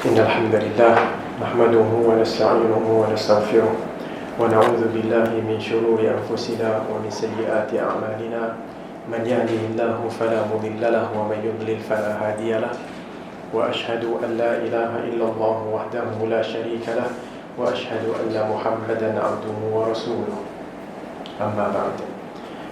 إن الحمد لله نحمده ونستعينه ونستغفره ونعوذ بالله من شرور أنفسنا ومن سيئات أعمالنا من يهده الله فلا مضل له ومن يضلل فلا هادي له وأشهد أن لا إله إلا الله وحده لا شريك له وأشهد أن محمدا عبده ورسوله أما بعد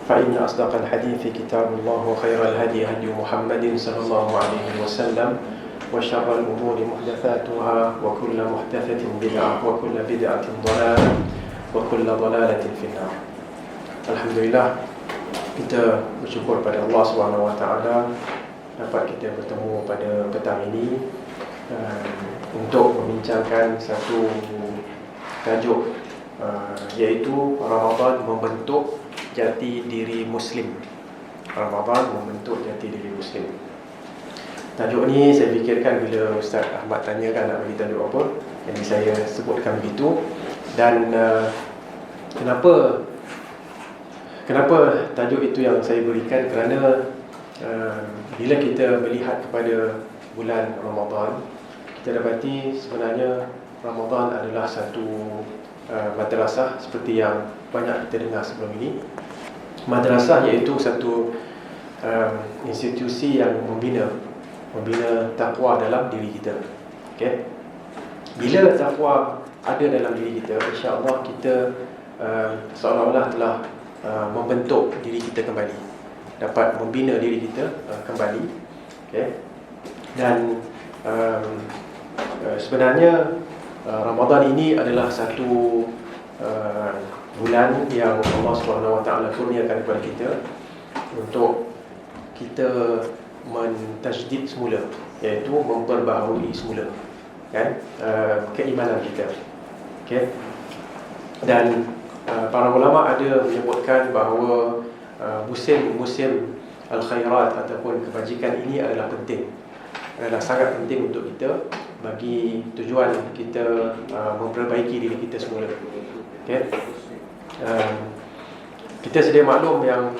فإن أصدق الحديث كتاب الله وخير الهدي هدي محمد صلى الله عليه وسلم وشر الأمور محدثاتها وكل محدثة بدعة وكل بدعة ضلالة وكل ضلالة في النار. Alhamdulillah, kita bersyukur pada Allah SWT dapat kita bertemu pada petang ini untuk membincangkan satu tajuk iaitu Ramadan membentuk jati diri Muslim. Ramadan membentuk jati diri Muslim. Tajuk ni saya fikirkan bila Ustaz Ahmad tanyakan nak bagi tajuk apa, jadi saya sebutkan begitu. Dan kenapa tajuk itu yang saya berikan, kerana bila kita melihat kepada bulan Ramadan, kita dapati sebenarnya Ramadan adalah satu madrasah seperti yang banyak kita dengar sebelum ini. Madrasah iaitu satu institusi yang membina takwa dalam diri kita. Okay? Bila takwa ada dalam diri kita, insya-Allah kita seolah-olah telah membentuk diri kita kembali, dapat membina diri kita kembali. Okay? Dan sebenarnya Ramadan ini adalah satu bulan yang Allah SWT kurniakan kepada kita untuk kita mentajdid semula, iaitu memperbaharui semula kan keimanan kita. Okay? Dan para ulama ada menyebutkan bahawa musim al-khairat ataupun kebajikan ini adalah penting, adalah sangat penting untuk kita bagi tujuan kita memperbaiki diri kita semula. Okay? Kita sedia maklum yang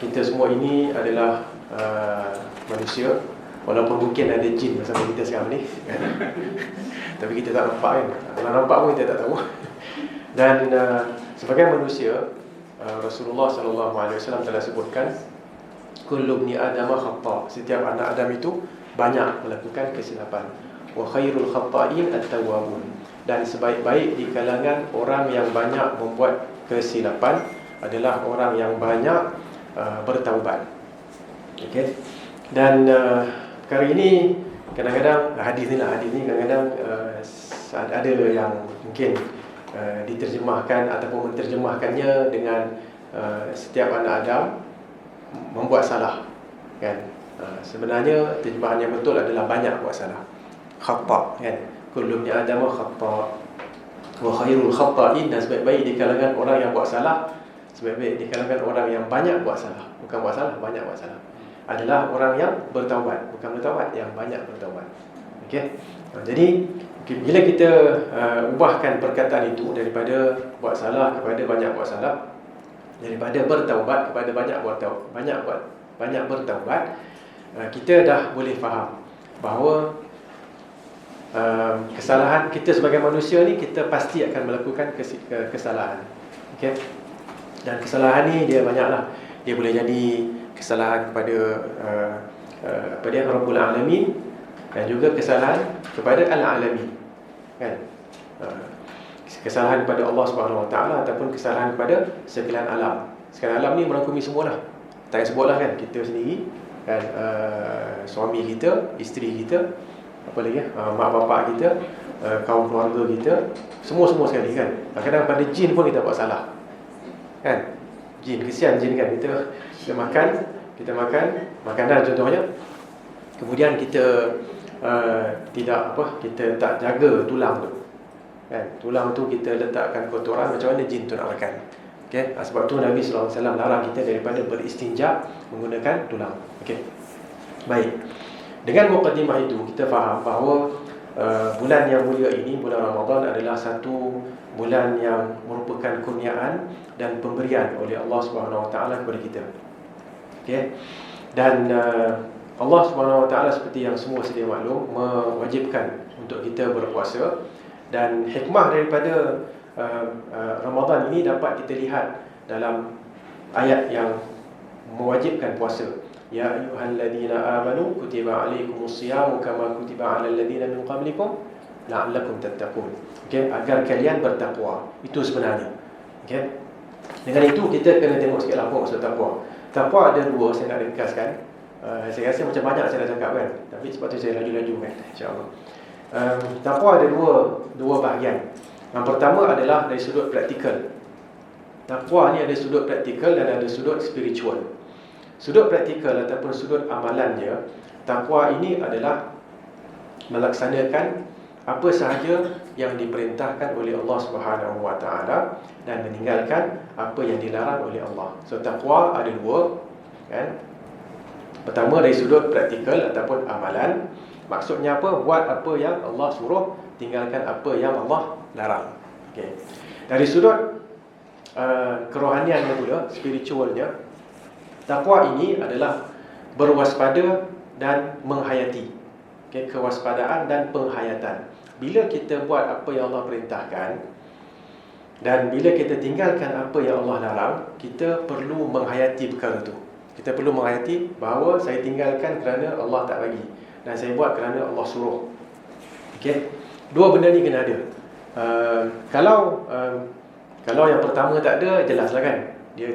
kita semua ini adalah manusia, walaupun mungkin ada jin bersama kita sekarang ni kan? Tapi kita tak nampak kan. Kalau nampak pun kita tak tahu. Dan sebagai manusia, Rasulullah SAW telah sebutkan, kullu ibni adama khata', setiap anak Adam itu banyak melakukan kesilapan. Wa khairul khata'in at-tawwabun, dan sebaik-baik di kalangan orang yang banyak membuat kesilapan adalah orang yang banyak bertaubat. Okay? Dan perkara ini kadang-kadang hadis ni kadang-kadang ada yang mungkin diterjemahkan ataupun menterjemahkannya dengan setiap anak Adam membuat salah kan. Sebenarnya terjemahan yang betul adalah banyak buat salah. Khata' kan, kullu ibni adama khata' wa khairul khata'in, dan sebaik-baik di kalangan orang yang buat salah, sebaik-baik di kalangan orang yang banyak buat salah, bukan buat salah, banyak buat salah, adalah orang yang bertaubat, bukan bertaubat, yang banyak bertaubat. Okey. Jadi bila kita ubahkan perkataan itu daripada buat salah kepada banyak buat salah, daripada bertaubat kepada banyak bertaubat, kita dah boleh faham bahawa kesalahan kita sebagai manusia ni, kita pasti akan melakukan kesalahan. Okey. Dan kesalahan ni dia banyaklah. Dia boleh jadi kesalahan kepada Rabbul Alamin, dan juga kesalahan kepada Al-Alamin kan. Kesalahan kepada Allah SWT ataupun kesalahan kepada sekalian alam. Sekalian alam ni merangkumi semualah. Tak payah sebutlah kan, kita sendiri kan, suami kita, isteri kita, apa lagi mak bapak kita, kaum keluarga kita, semua sekali kan. Kadang-kadang pada jin pun kita buat salah kan. Jin, kesian jin kan. Kita makan makanan contohnya, kemudian kita kita tak jaga tulang tu kan. Tulang tu kita letakkan kotoran, macam mana jin tu nak makan. Okay? Sebab tu Nabi SAW larang kita daripada beristinja menggunakan tulang. Okay. Baik. Dengan mukadimah itu, kita faham bahawa bulan yang mulia ini, bulan Ramadan, adalah satu bulan yang merupakan kurniaan dan pemberian oleh Allah SWT kepada kita. Okay? Dan Allah SWT seperti yang semua sedia maklum mewajibkan untuk kita berpuasa. Dan hikmah daripada Ramadan ini dapat kita lihat dalam ayat yang mewajibkan puasa. Ya ayyuhalladzina amanu kutiba alaikumus-siyamu kama kutiba alal ladzina min qablikum la'allakum tattaqun. Okey, agar kalian bertakwa. Itu sebenarnya. Okey. Dengan itu kita kena tengok sikit apa maksud takwa. Takwa ada dua, saya nak ringkaskan. Saya rasa macam banyak saya dah cakap kan. Tapi sebab tu saya laju-laju kan, insya-Allah. Takwa ada dua bahagian. Yang pertama adalah dari sudut praktikal. Takwa ni ada sudut praktikal dan ada sudut spiritual. Sudut praktikal ataupun sudut amalannya, takwa ini adalah melaksanakan apa sahaja yang diperintahkan oleh Allah Subhanahu Wa Taala dan meninggalkan apa yang dilarang oleh Allah. So takwa ada dua, kan? Pertama dari sudut praktikal ataupun amalan. Maksudnya apa? Buat apa yang Allah suruh, tinggalkan apa yang Allah larang. Okey. Dari sudut kerohaniannya pula, spiritualnya, takwa ini adalah berwaspada dan menghayati. Okay, kewaspadaan dan penghayatan. Bila kita buat apa yang Allah perintahkan dan bila kita tinggalkan apa yang Allah larang, kita perlu menghayati perkara itu. Kita perlu menghayati bahawa saya tinggalkan kerana Allah tak bagi dan saya buat kerana Allah suruh. Okay? Dua benda ni kena ada. Kalau yang pertama tak ada, jelaslah kan, dia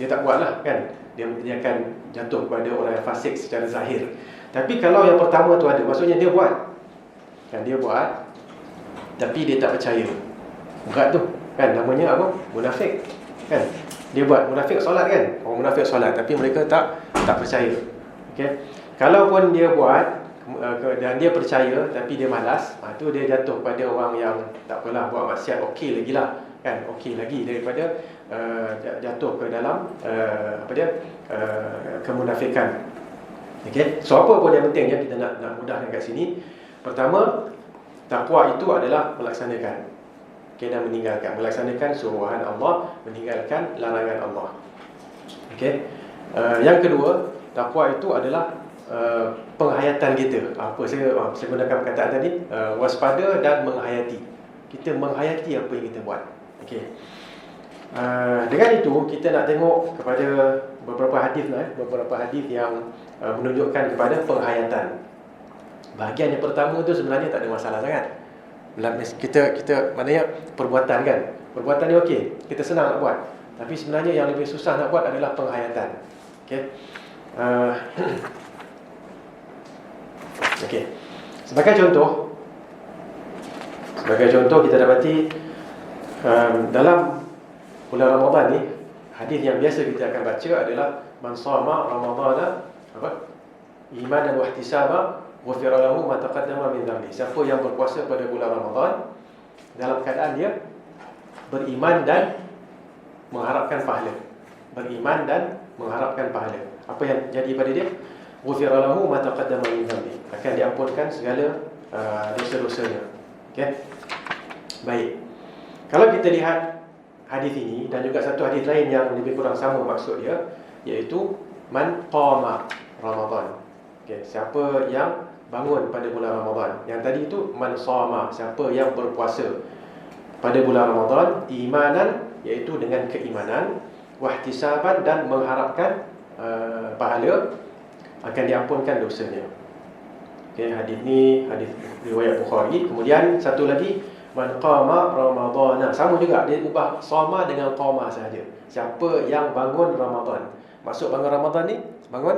tak buat lah kan, dia akan jatuh kepada orang yang fasik secara zahir. Tapi kalau yang pertama tu ada, maksudnya dia buat kan, dia buat tapi dia tak percaya. Berat tu kan, namanya apa? Munafik kan. Dia buat, munafik solat kan, orang munafik solat tapi mereka tak percaya. Okay? Kalaupun dia buat dan dia percaya tapi dia malas, tu dia jatuh pada orang yang tak apalah, buat maksiat okey lagi lah kan, okey lagi daripada jatuh ke dalam kemunafikan. Okey, so apa pun yang penting kita nak mudahkan kat sini. Pertama, takwa itu adalah melaksanakan, dan meninggalkan, melaksanakan suruhan Allah, meninggalkan larangan Allah. Okey. Yang kedua, takwa itu adalah penghayatan kita. Saya gunakan perkataan tadi, waspada dan menghayati. Kita menghayati apa yang kita buat. Okey. Dengan itu kita nak tengok kepada beberapa hadis yang menunjukkan kepada penghayatan. Bahagian yang pertama tu sebenarnya tak ada masalah sangat. Kita maknanya perbuatan kan. Perbuatan ni okey, kita senang nak buat. Tapi sebenarnya yang lebih susah nak buat adalah penghayatan. Okey. Okey. Sebagai contoh kita dapati dalam bulan Ramadan ni, hadis yang biasa kita akan baca adalah man shama ramadhana imanan wa ihtisaba ghufira lahu ma taqaddama min dhanbi. Siapa yang berpuasa pada bulan Ramadan dalam keadaan dia beriman dan mengharapkan pahala. Beriman dan mengharapkan pahala. Apa yang jadi pada dia? Ghufira lahu ma taqaddama min dhanbi. Akan diampunkan segala dosa-dosanya. Okey. Baik. Kalau kita lihat hadis ini dan juga satu hadis lain yang lebih kurang sama maksud dia, iaitu man qama Ramadan. Okey, siapa yang bangun pada bulan Ramadan. Yang tadi itu man shama, siapa yang berpuasa pada bulan Ramadan, imanan iaitu dengan keimanan, wahtisaban dan mengharapkan pahala, akan diampunkan dosanya. Okey, hadis ni hadis riwayat Bukhari. Kemudian satu lagi, man qama ramadhana, sama juga, dia ubah shama dengan qama saja. Siapa yang bangun Ramadan. Maksud bangun Ramadan ni bangun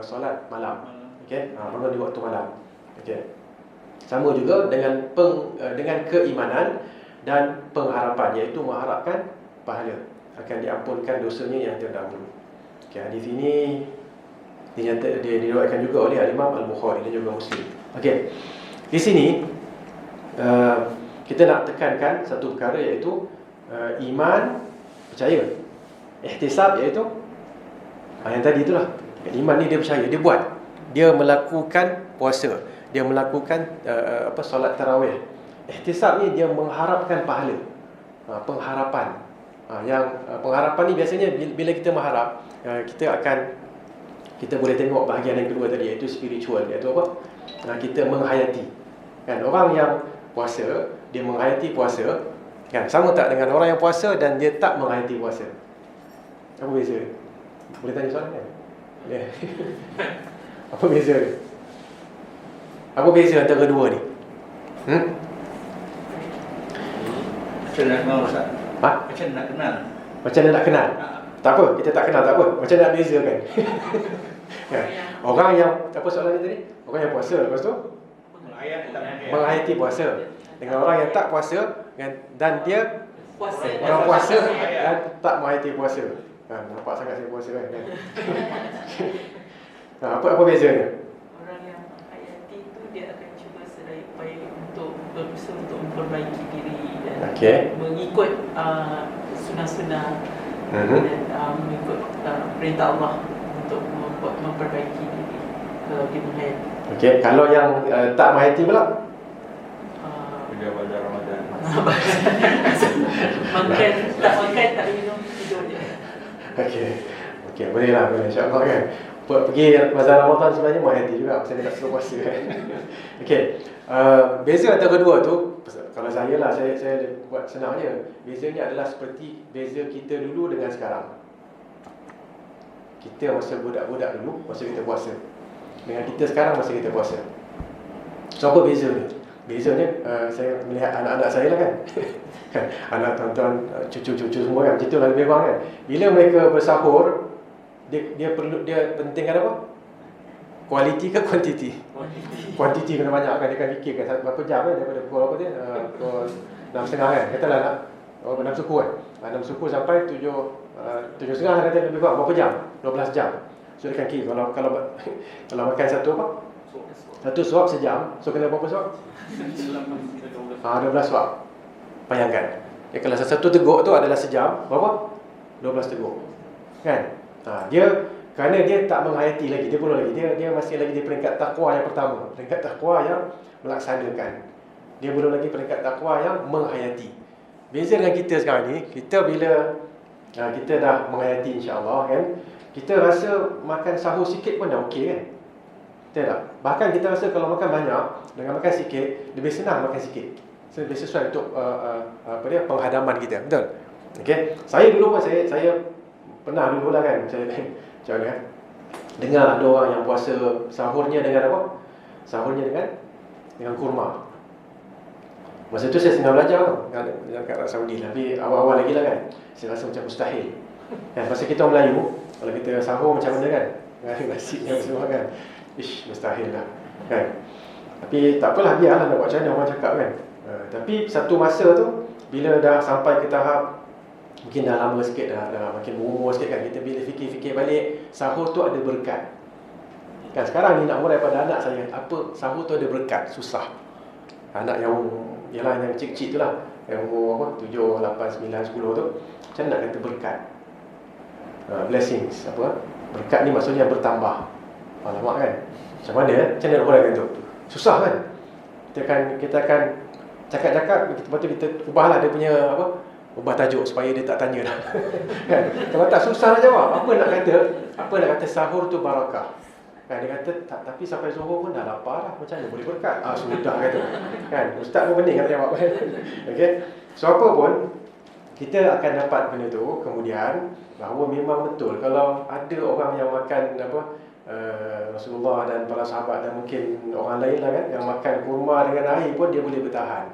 solat malam. Okey, bangun di waktu malam. Okey. Sama juga dengan keimanan dan pengharapan, iaitu mengharapkan pahala, akan diampunkan dosanya yang terdahulu. Okey, hadis ini diriwayatkan juga oleh Imam Al-Bukhari dan juga Muslim. Okey. Di sini kita nak tekankan satu perkara, iaitu iman, percaya. Ihtisab iaitu yang tadi itulah. Iman ni dia percaya, dia buat, dia melakukan puasa, dia melakukan solat tarawih. Ihtisab ni dia mengharapkan pahala, pengharapan. Pengharapan ni biasanya bila kita mengharap, kita boleh tengok bahagian yang kedua tadi, iaitu spiritual, iaitu apa? Kita menghayati. Kan orang yang puasa, dia menghayati puasa, kan sama tak dengan orang yang puasa dan dia tak menghayati puasa? Apa beza dia? Boleh tanya soalan kan? Ya. Apa beza dia? Apa beza antara dua ni? Macam nak kenal Ustaz? Ha? Macam nak kenal? Macam mana nak kenal? Tak apa, kita tak kenal tak apa. Macam nak bezakan? Kan? Orang yang, apa soalan ni tadi? Orang yang puasa, lepas tu menghayati puasa. Dengan orang yang tak puasa dan dia orang puasa dan tak menghayati puasa. Nampak sangat saya puasa kan? Apa bezanya? Orang yang menghayati itu dia akan cuba sedaya upaya untuk berusaha untuk memperbaiki diri dan mengikut sunnah-sunnah dan mengikut perintah Allah untuk memperbaiki diri kalau dia menghayati. Okey, kalau yang tak menghayati pula? Pada Ramadan. Makan, tak minum, tidur je. Okey, boleh insya-Allah kan. Pergi bazar Ramadan sebenarnya menghayati juga, pasal dia tak suruh puasa kan. Okey. Beza antara kedua tu, kalau saya buat senang je. Bezanya adalah seperti beza kita dulu dengan sekarang. Kita masa budak-budak dulu, masa kita puasa, dengan kita sekarang masa kita puasa. So apa bezanya? Bezanya saya melihat anak-anak saya lah kan. Anak tuan-tuan, cucu-cucu semua kan, macam tu lah lebih kurang kan. Bila mereka bersahur, dia pentingkan apa? Kualiti ke kuantiti? Kuantiti kena banyak kan. Dia akan fikirkan berapa jam kan, daripada pukul apa dia? Pukul 6.30 kan. Katalah 6 suku kan. 6 suku sampai 7.30 kan, kata lebih kurang berapa jam? 12 jam. So dia akan kira kalau makan satu apa? Satu suap sejam. So kena berapa suap? 12 suap. Bayangkan. Kalau satu teguk tu adalah sejam, berapa? 12 teguk. Kan? Kerana dia tak menghayati lagi, dia belum lagi, dia masih lagi di peringkat takwa yang pertama, peringkat takwa yang melaksanakan. Dia belum lagi peringkat takwa yang menghayati. Beza dengan kita sekarang ni, kita bila kita dah menghayati insya-Allah kan, kita rasa makan sahur sikit pun dah okey kan. Betul tak? Bahkan kita rasa kalau makan banyak dengan makan sikit, lebih senang makan sikit. So, lebih sesuai untuk penghadaman kita, betul? Okey. Saya dulu pun saya pernah dulu lah kan, saya macam mana dengar ada orang yang puasa sahurnya dengan apa? Sahurnya dengan kurma. Masa tu saya tengah belajar tu kat Arab Saudi, tapi awal-awal lagi lah kan. Saya rasa macam mustahil. Kan pasal kita orang Melayu, kalau kita sahur macam mana kan? Nasi yang semua kan. Mustahil lah. Kan? Tapi tak apalah, biarlah nak buat macam mana orang cakap kan. Tapi satu masa tu bila dah sampai ke tahap mungkin dah lama sikit, dah makin berumur sikit kan, kita bila fikir-fikir balik, sahur tu ada berkat. Kan sekarang ni nak murai pada anak saya, apa sahur tu ada berkat, susah. Anak yang ialah yang kecil-kecil tu lah, yang umur 7, 8, 9, 10 tu, macam nak kata berkat. Blessings, berkat ni maksudnya bertambah. Alamak kan, macam mana nak huraikan tu? Susah kan. Kita akan cakap-cakap, lepas tu kita ubahlah dia punya ubah tajuk supaya dia tak tanya dah. Kan? Kalau tak susah nak jawab. Apa nak kata sahur tu barakah. Kan dia kata tapi sampai zuhur pun dah lapar lah, macam mana boleh berkat? Sudah kata. Kan ustaz pun pening kata jawab. Okey. So apa pun kita akan dapat benda tu kemudian bahawa memang betul kalau ada orang yang makan Rasulullah dan para sahabat dan mungkin orang lain lah kan, yang makan kurma dengan air pun dia boleh bertahan.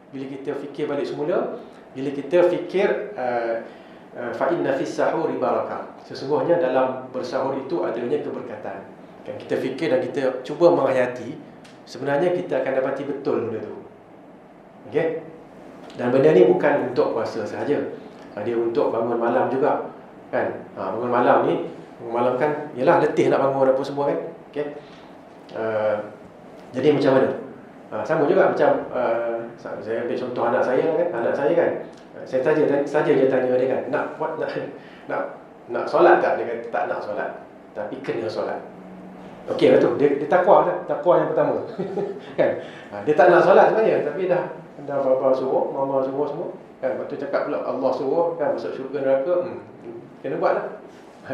Bila kita fikir balik semula, bila kita fikir fa inna fis sahuri barakah, sesungguhnya dalam bersahur itu adanya keberkatan. Kan kita fikir dan kita cuba menghayati, sebenarnya kita akan dapati betul benda tu. Okey? Dan benda ni bukan untuk puasa sahaja. Dia untuk bangun malam juga. Kan? Bangun malam ni, bangun malam kan ialah letih nak bangun apa semua kan. Okey. Jadi macam mana? Sama juga macam saya ambil contoh anak saya kan. Anak saya kan, saya saja dia tanya dia kan, nak solat tak? Dia kata tak nak solat, tapi kena solat. Okey lah tu, dia takwa lah, takwa yang pertama. Kan? Dia tak nak solat sebenarnya, tapi dah bapa suruh, mama suruh semua. Kan? Lepas tu cakap pula Allah suruh kan masuk syurga neraka, kena buat lah.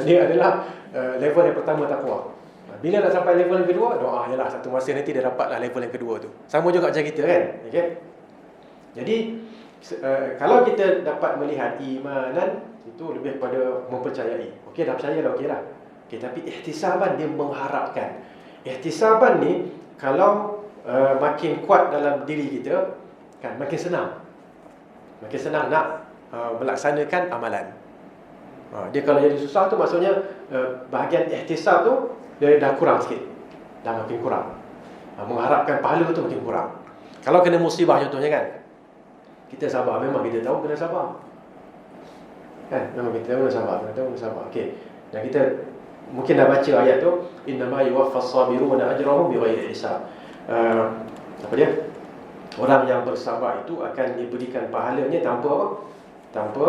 Dia adalah level yang pertama takwa. Bila nak sampai level yang kedua, doa je lah. Satu masa nanti dia dapatlah level yang kedua tu. Sama juga macam kita kan. Okay? Jadi kalau kita dapat melihat imanan, itu lebih kepada mempercayai. Okey, dah percaya dah, okey lah. Okay, tapi ihtisaban dia mengharapkan. Ihtisaban ni kalau makin kuat dalam diri kita, kan makin senang. Makin senang nak melaksanakan amalan. Dia kalau jadi susah tu maksudnya bahagian ihtisab tu dia dah kurang sikit. Dah makin kurang. Mengharapkan pahala tu makin kurang. Kalau kena musibah contohnya kan, kita sabar, memang kita tahu kena sabar. Kan? Memang kita tahu kena sabar, kita tahu kena sabar. Okey. Dan kita mungkin dah baca ayat tu, innama yuwaffas sabiruna ajrahum bighairi hisab. Apa dia? Orang yang bersabar itu akan diberikan pahalanya tanpa apa? Tanpa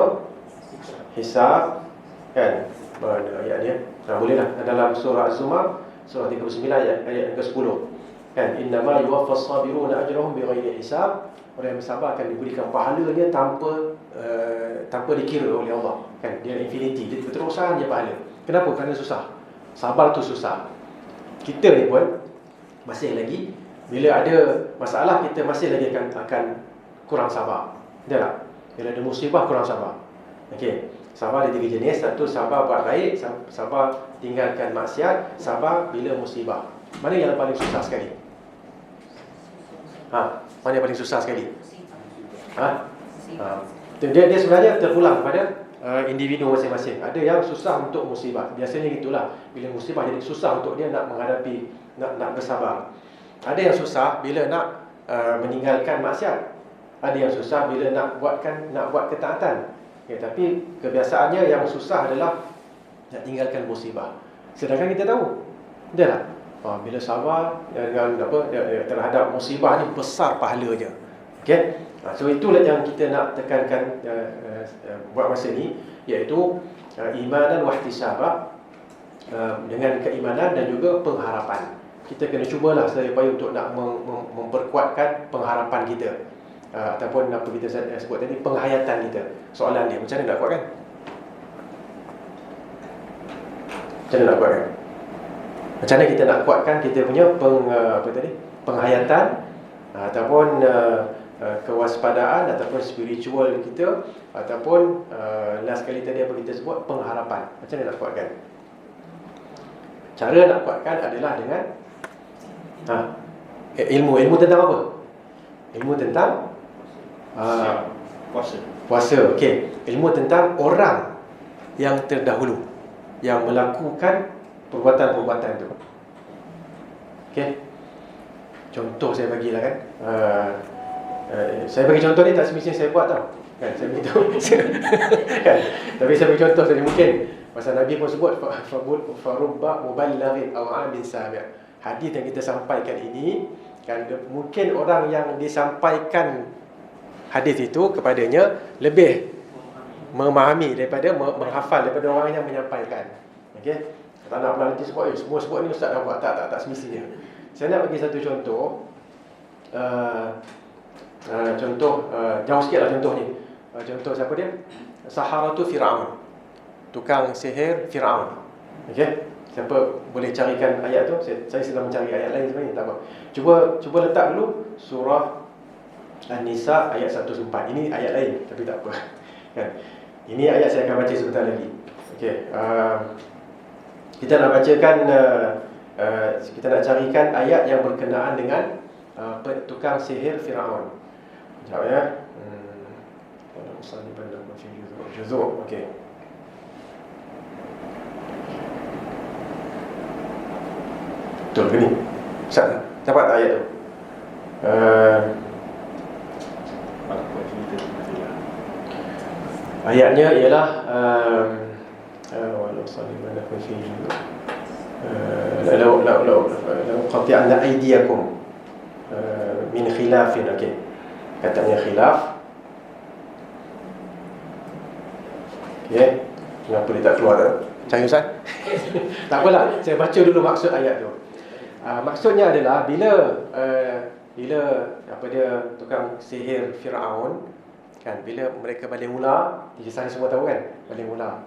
hisab. Kan? Mana ayat dia? Bolehlah dalam surah Az-Zumar, surah 39 ayat yang ke-10. Kan? Innama yuwaffas sabiruna ajrahum bighairi hisab. Orang yang bersabar akan diberikan pahalanya tanpa dikira oleh Allah. Kan? Dia infinity, dia berterusan je pahala. Kenapa? Kerana susah. Sabar tu susah. Kita ni pun masih lagi, bila ada masalah kita masih lagi akan kurang sabar. Betul tak? Bila ada musibah kurang sabar. Okey. Sabar ada 3 jenis. Satu, sabar buat baik, sabar tinggalkan maksiat, sabar bila musibah. Mana yang paling susah sekali? Mana yang paling susah sekali? Dia sebenarnya terpulang kepada individu masing-masing. Ada yang susah untuk musibah. Biasanya gitulah. Bila musibah jadi susah untuk dia nak menghadapi, nak bersabar. Ada yang susah bila nak meninggalkan maksiat. Ada yang susah bila nak buat ketaatan. Okay, tapi kebiasaannya yang susah adalah nak tinggalkan musibah. Sedangkan kita tahu, betul tak? Bila sabar dengan terhadap musibah ni besar pahalanya. Okey. So itulah yang kita nak tekankan buat masa ni, iaitu imanan wa ihtisaba, dengan keimanan dan juga pengharapan. Kita kena cubalah sedaya upaya untuk nak memperkuatkan pengharapan kita, ataupun apa kita sebut tadi, penghayatan kita. Soalan dia, macam mana nak kuatkan? Macam mana nak kuatkan? Macam mana kita nak kuatkan kita punya penghayatan, ataupun kewaspadaan, ataupun spiritual kita, ataupun last kali tadi apa kita sebut, pengharapan. Macam mana nak kuatkan? Cara nak kuatkan adalah dengan ilmu tentang apa? Ilmu tentang puasa. Okey. Ilmu tentang orang yang terdahulu yang melakukan perbuatan-perbuatan itu. Okey. Contoh saya bagilah kan. Saya bagi contoh ni tak semestinya saya buat tau. Kan saya beritahu. Kan. Tapi saya bagi contoh saja mungkin. Pasal Nabi pun sebut farubba muballighin aw 'amin sami'. Hadis yang kita sampaikan ini kan, mungkin orang yang disampaikan hadis itu kepadanya lebih memahami daripada menghafal daripada orang yang menyampaikan. Okey. Tak nak pula nanti sebut semua sebut ni ustaz dah buat. Tak semestinya. Saya nak bagi satu contoh. Jauh sikitlah contoh ni. Contoh siapa dia? Saharatu Fir'aun. Tukang sihir Fir'aun. Okey. Siapa boleh carikan ayat tu? Saya sedang mencari ayat lain sebenarnya, tak apa. Cuba letak dulu surah An-Nisa ayat 104. Ini ayat lain tapi tak apa. Kan? Ini ayat saya akan baca sebentar lagi. Okey. Kita nak bacakan kita nak carikan ayat yang berkenaan dengan tukang sihir Fir'aun. Sekejap ya. Okey. Betul ke ni? Ustaz, dapat tak ayat tu? Ayatnya ialah walau salibana fi law qati'na aydiyakum min khilafin. Okey. Katanya khilaf. Okey. Kenapa dia tak keluar tu? Cari Ustaz? Tak apalah, saya baca dulu maksud ayat tu. Maksudnya adalah bila apa dia tukang sihir Fir'aun kan, bila mereka balik mula, kita semua tahu kan, balik mula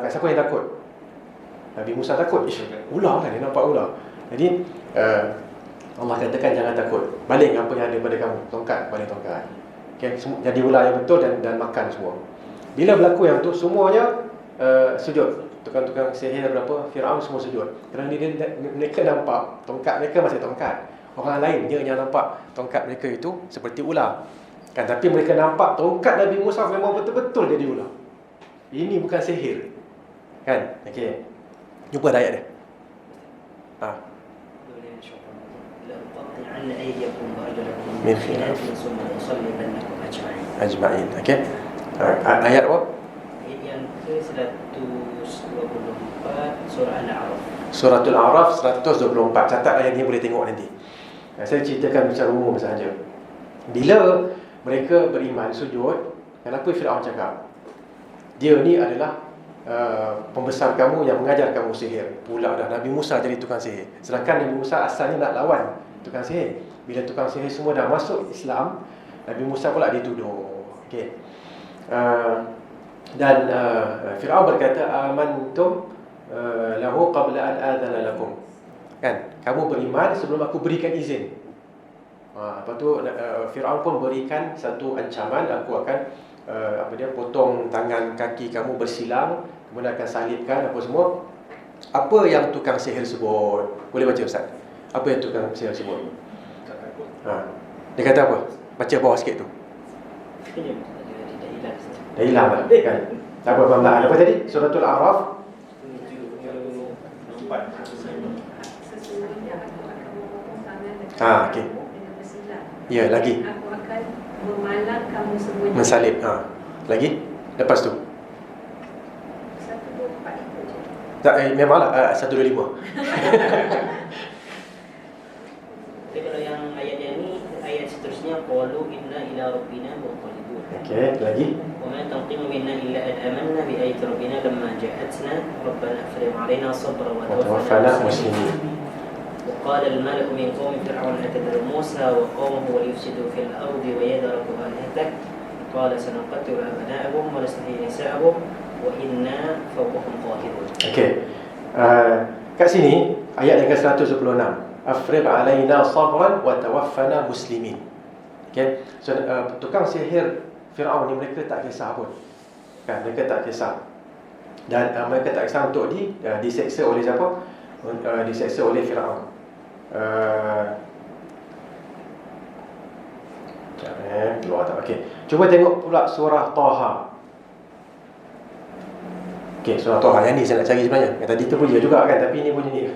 kan, siapa yang takut? Nabi Musa takut. Ular kan, dia nampak ular. Jadi Allah katakan jangan takut. Balik apa yang ada pada kamu. Tongkat, balik tongkat. Okay? Jadi ular yang betul dan makan semua. Bila berlaku yang tu, semuanya sujud. Tukang-tukang sihir berapa, Firaun semua sujud. Kerana mereka nampak tongkat mereka masih tongkat. Orang lain dia yang nampak tongkat mereka itu seperti ular. Kan, tapi mereka nampak tongkat Nabi Musa memang betul-betul jadi ular. Ini bukan sihir. Kan? Okey. Jumpa ayat dia. Min khilaf ajma'in. Okey. Ayat apa? Ayat yang ke-124 surah Al-A'raf. Suratul A'raf 124. Catat ayat ni, boleh tengok nanti. Saya ceritakan secara umum sahaja. Bila mereka beriman sujud, kenapa Firaun cakap dia ni adalah pembesar kamu yang mengajar kamu sihir. Pula dah Nabi Musa jadi tukang sihir. Sedangkan Nabi Musa asalnya nak lawan tukang sihir. Bila tukang sihir semua dah masuk Islam, Nabi Musa pula dituduh. Okey. Dan Firaun berkata, amantum lahu qabla an adana lakum. Kan? Kamu beriman sebelum aku berikan izin. Lepas tu Firaun pun berikan satu ancaman, aku akan potong tangan kaki kamu bersilang, kemudian akan salibkan apa semua. Apa yang tukang sihir sebut? Boleh baca Ustaz? Apa yang tukang sihir sebut? Dia kata apa? Baca bawah sikit tu. Dah hilang lah kan? Tak apa pelan-pelan. Apa tadi? Suratul A'raf. Okey. Ya, lagi. Aku akan memalang kamu semuanya. Mensalib. Lagi? Lepas tu. 124 itu je. Tak, memanglah 125. Tapi kalau yang ayat yang ni, ayat seterusnya qalu inna ila rabbina munqalibun. Okey, lagi. Wa ma tanqimu minna illa an amanna bi ayati rabbina lamma ja'atna rabbana afrigh 'alaina sabran wa Tawaffana tawaffana muslimin. وقال الملأ من قوم فرعون أتذر موسى وقومه وليفسدوا في الأرض ويذرك آلهتك قال سنقتل أبناءهم ونستحيي نساءهم وإنا فوقهم قاهرون. Okey. Kat sini ayat yang ke-116. Afrigh alaina sabran wa tawaffana muslimin. Okey. So tukang sihir Firaun ni mereka tak kisah pun. Kan, mereka tak kisah. Dan mereka tak kisah untuk diseksa oleh siapa? Diseksa oleh Firaun. Keluar tak? Okey. Cuba tengok pula surah Taha. Okey, surah Taha yang ni saya nak cari sebenarnya. Yang tadi tu pun dia juga kan, tapi ni pun ni.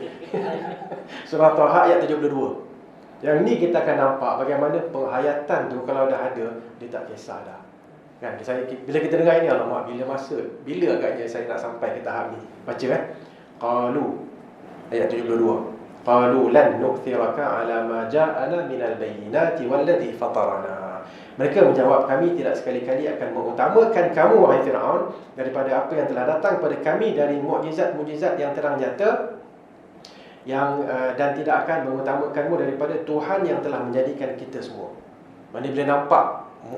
Surah Taha ayat 72. Yang ni kita akan nampak bagaimana penghayatan tu kalau dah ada, dia tak kisah dah. Kan, bila kita dengar ini, alamak, bila agaknya saya nak sampai ke tahap ni. Baca kan? Qalu ayat 72. Qalu lan nu'thiraka ala ma ja'ana minal bayyinati walladhi fatarana. Mereka menjawab, kami tidak sekali-kali akan mengutamakan kamu wahai Firaun daripada apa yang telah datang pada kami dari mukjizat-mukjizat yang terang nyata, dan tidak akan mengutamakanmu daripada Tuhan yang telah menjadikan kita semua. Mana bila nampak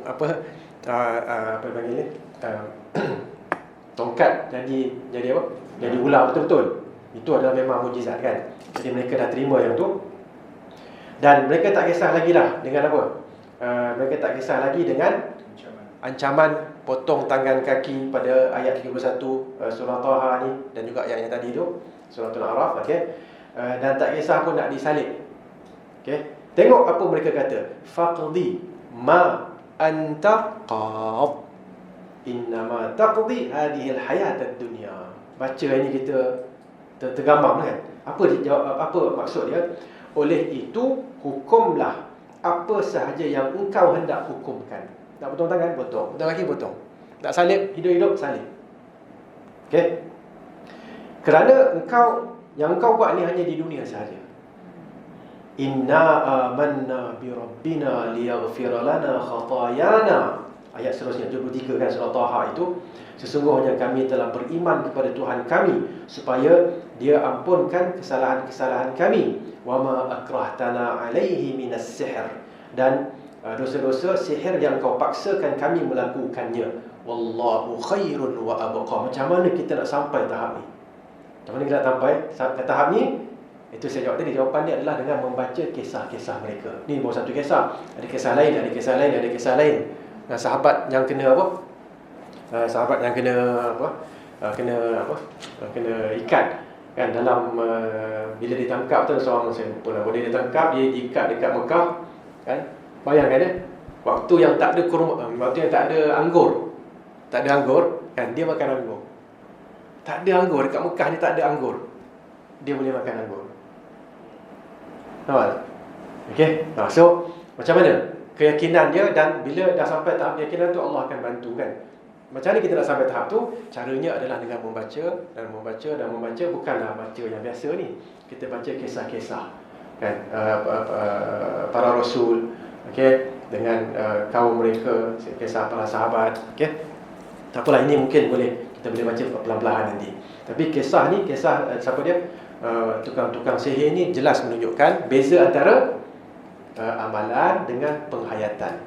apa panggil ni, tongkat jadi apa? Jadi ular betul-betul. Itu adalah memang mukjizat kan. Jadi mereka dah terima yang tu. Dan mereka tak kisah lagi lah dengan apa? Mereka tak kisah lagi dengan ancaman potong tangan kaki pada ayat 31 surah Taha ni, dan juga ayat yang tadi tu surah Al-A'raf. Okay? Dan tak kisah pun nak disalib. Okay? Tengok apa mereka kata. Faqdi ma anta qad, innama taqdi hadhihi al-hayat ad-dunya. Baca ini kita tergamam kan. Apa maksud dia? Oleh itu hukumlah apa sahaja yang engkau hendak hukumkan. Nak potong tangan, potong. Potong kaki, potong. Nak salib, hidup-hidup, salib. Okey? Kerana yang engkau buat ni hanya di dunia sahaja. Inna amanna bi rabbina liyaghfir lana khatayana. Ayat seterusnya 73 kan surah Taha itu. Sesungguhnya kami telah beriman kepada Tuhan kami supaya Dia ampunkan kesalahan-kesalahan kami. Wa ma akrahtana alaihi minas sihr, dan dosa-dosa sihir yang kau paksakan kami melakukannya. Wallahu khairun wa abqa. Macam mana kita nak sampai tahap ni? Macam mana kita nak sampai ke tahap ni? Itu saya jawab tadi. Jawapan dia adalah dengan membaca kisah-kisah mereka. Ni baru satu kisah. Ada kisah lain, ada kisah lain, ada kisah lain. Nah, sahabat yang kena apa? Sahabat yang kena apa? Kena ikat kan dalam bila ditangkap tu seorang saya lupa lah. Bila ditangkap dia diikat dekat Mekah kan. Bayangkan dia waktu yang tak ada kurma, waktu yang tak ada anggur. Tak ada anggur kan, dia makan anggur. Tak ada anggur dekat Mekah ni, tak ada anggur. Dia boleh makan anggur. Nampak tak? Okey. So macam mana keyakinan dia, dan bila dah sampai tahap keyakinan tu Allah akan bantu kan. Macam mana kita nak sampai tahap tu? Caranya adalah dengan membaca dan membaca dan membaca. Bukanlah baca yang biasa ni. Kita baca kisah-kisah kan, para rasul, okey, dengan kaum mereka, kisah para sahabat, okey. Tak apalah, ini mungkin kita boleh baca pelan-pelan nanti. Tapi kisah ni, kisah siapa dia? Tukang-tukang sihir ni jelas menunjukkan beza antara amalan dengan penghayatan.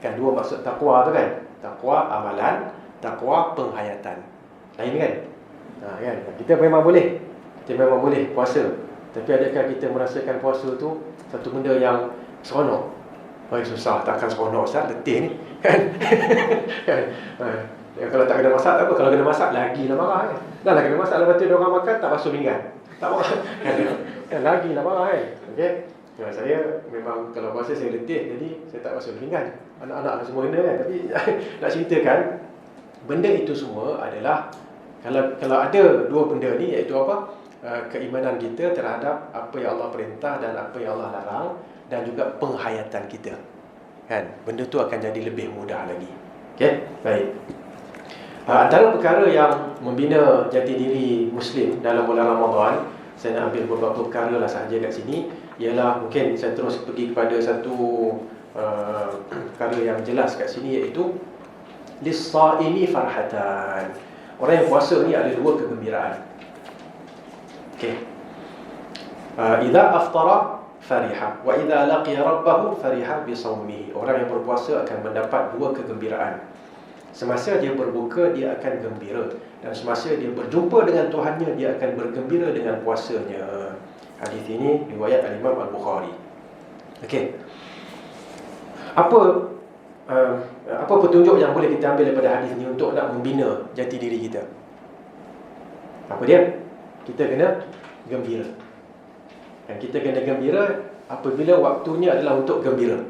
Kan dua maksud takwa tu kan. Takwa amalan, takwa penghayatan. Lain kan? Kan? Kita memang boleh puasa. Tapi adakah kita merasakan puasa tu satu benda yang seronok? Susah, takkan seronok Ustaz, letih ni kan? Kalau tak kena masak tak apa. Kalau kena masak lagilah marah kan? Dah lah kena masak, lepas tu dia orang makan tak basuh pinggan, tak marah kan? Lagilah marah kan? Okay? Saya memang kalau puasa saya letih, jadi saya tak basuh pinggan. Anak-anak semua kena kan. Tapi nak ceritakan, benda itu semua adalah kalau ada dua benda ni, iaitu apa? Keimanan kita terhadap apa yang Allah perintah dan apa yang Allah larang, dan juga penghayatan kita kan, benda tu akan jadi lebih mudah lagi. Okey, baik. Antara perkara yang membina jati diri Muslim dalam bulan Ramadan, saya nak ambil beberapa perkara lah sahaja kat sini. Ialah mungkin saya terus pergi kepada satu perkara yang jelas kat sini, iaitu lis-shaimi farhatan. Orang yang puasa ni ada dua kegembiraan. Okey. Idza aftara fariha wa idza laqiya rabbahu fariha bi shaumihi. Orang yang berpuasa akan mendapat dua kegembiraan. Semasa dia berbuka, dia akan gembira, dan semasa dia berjumpa dengan Tuhannya, dia akan bergembira dengan puasanya. Hadis ini riwayat Al-Imam Al-Bukhari. Okey. Apa petunjuk yang boleh kita ambil daripada hadis ini untuk nak membina jati diri kita? Apa dia? Kita kena gembira. Dan kita kena gembira apabila waktunya adalah untuk gembira.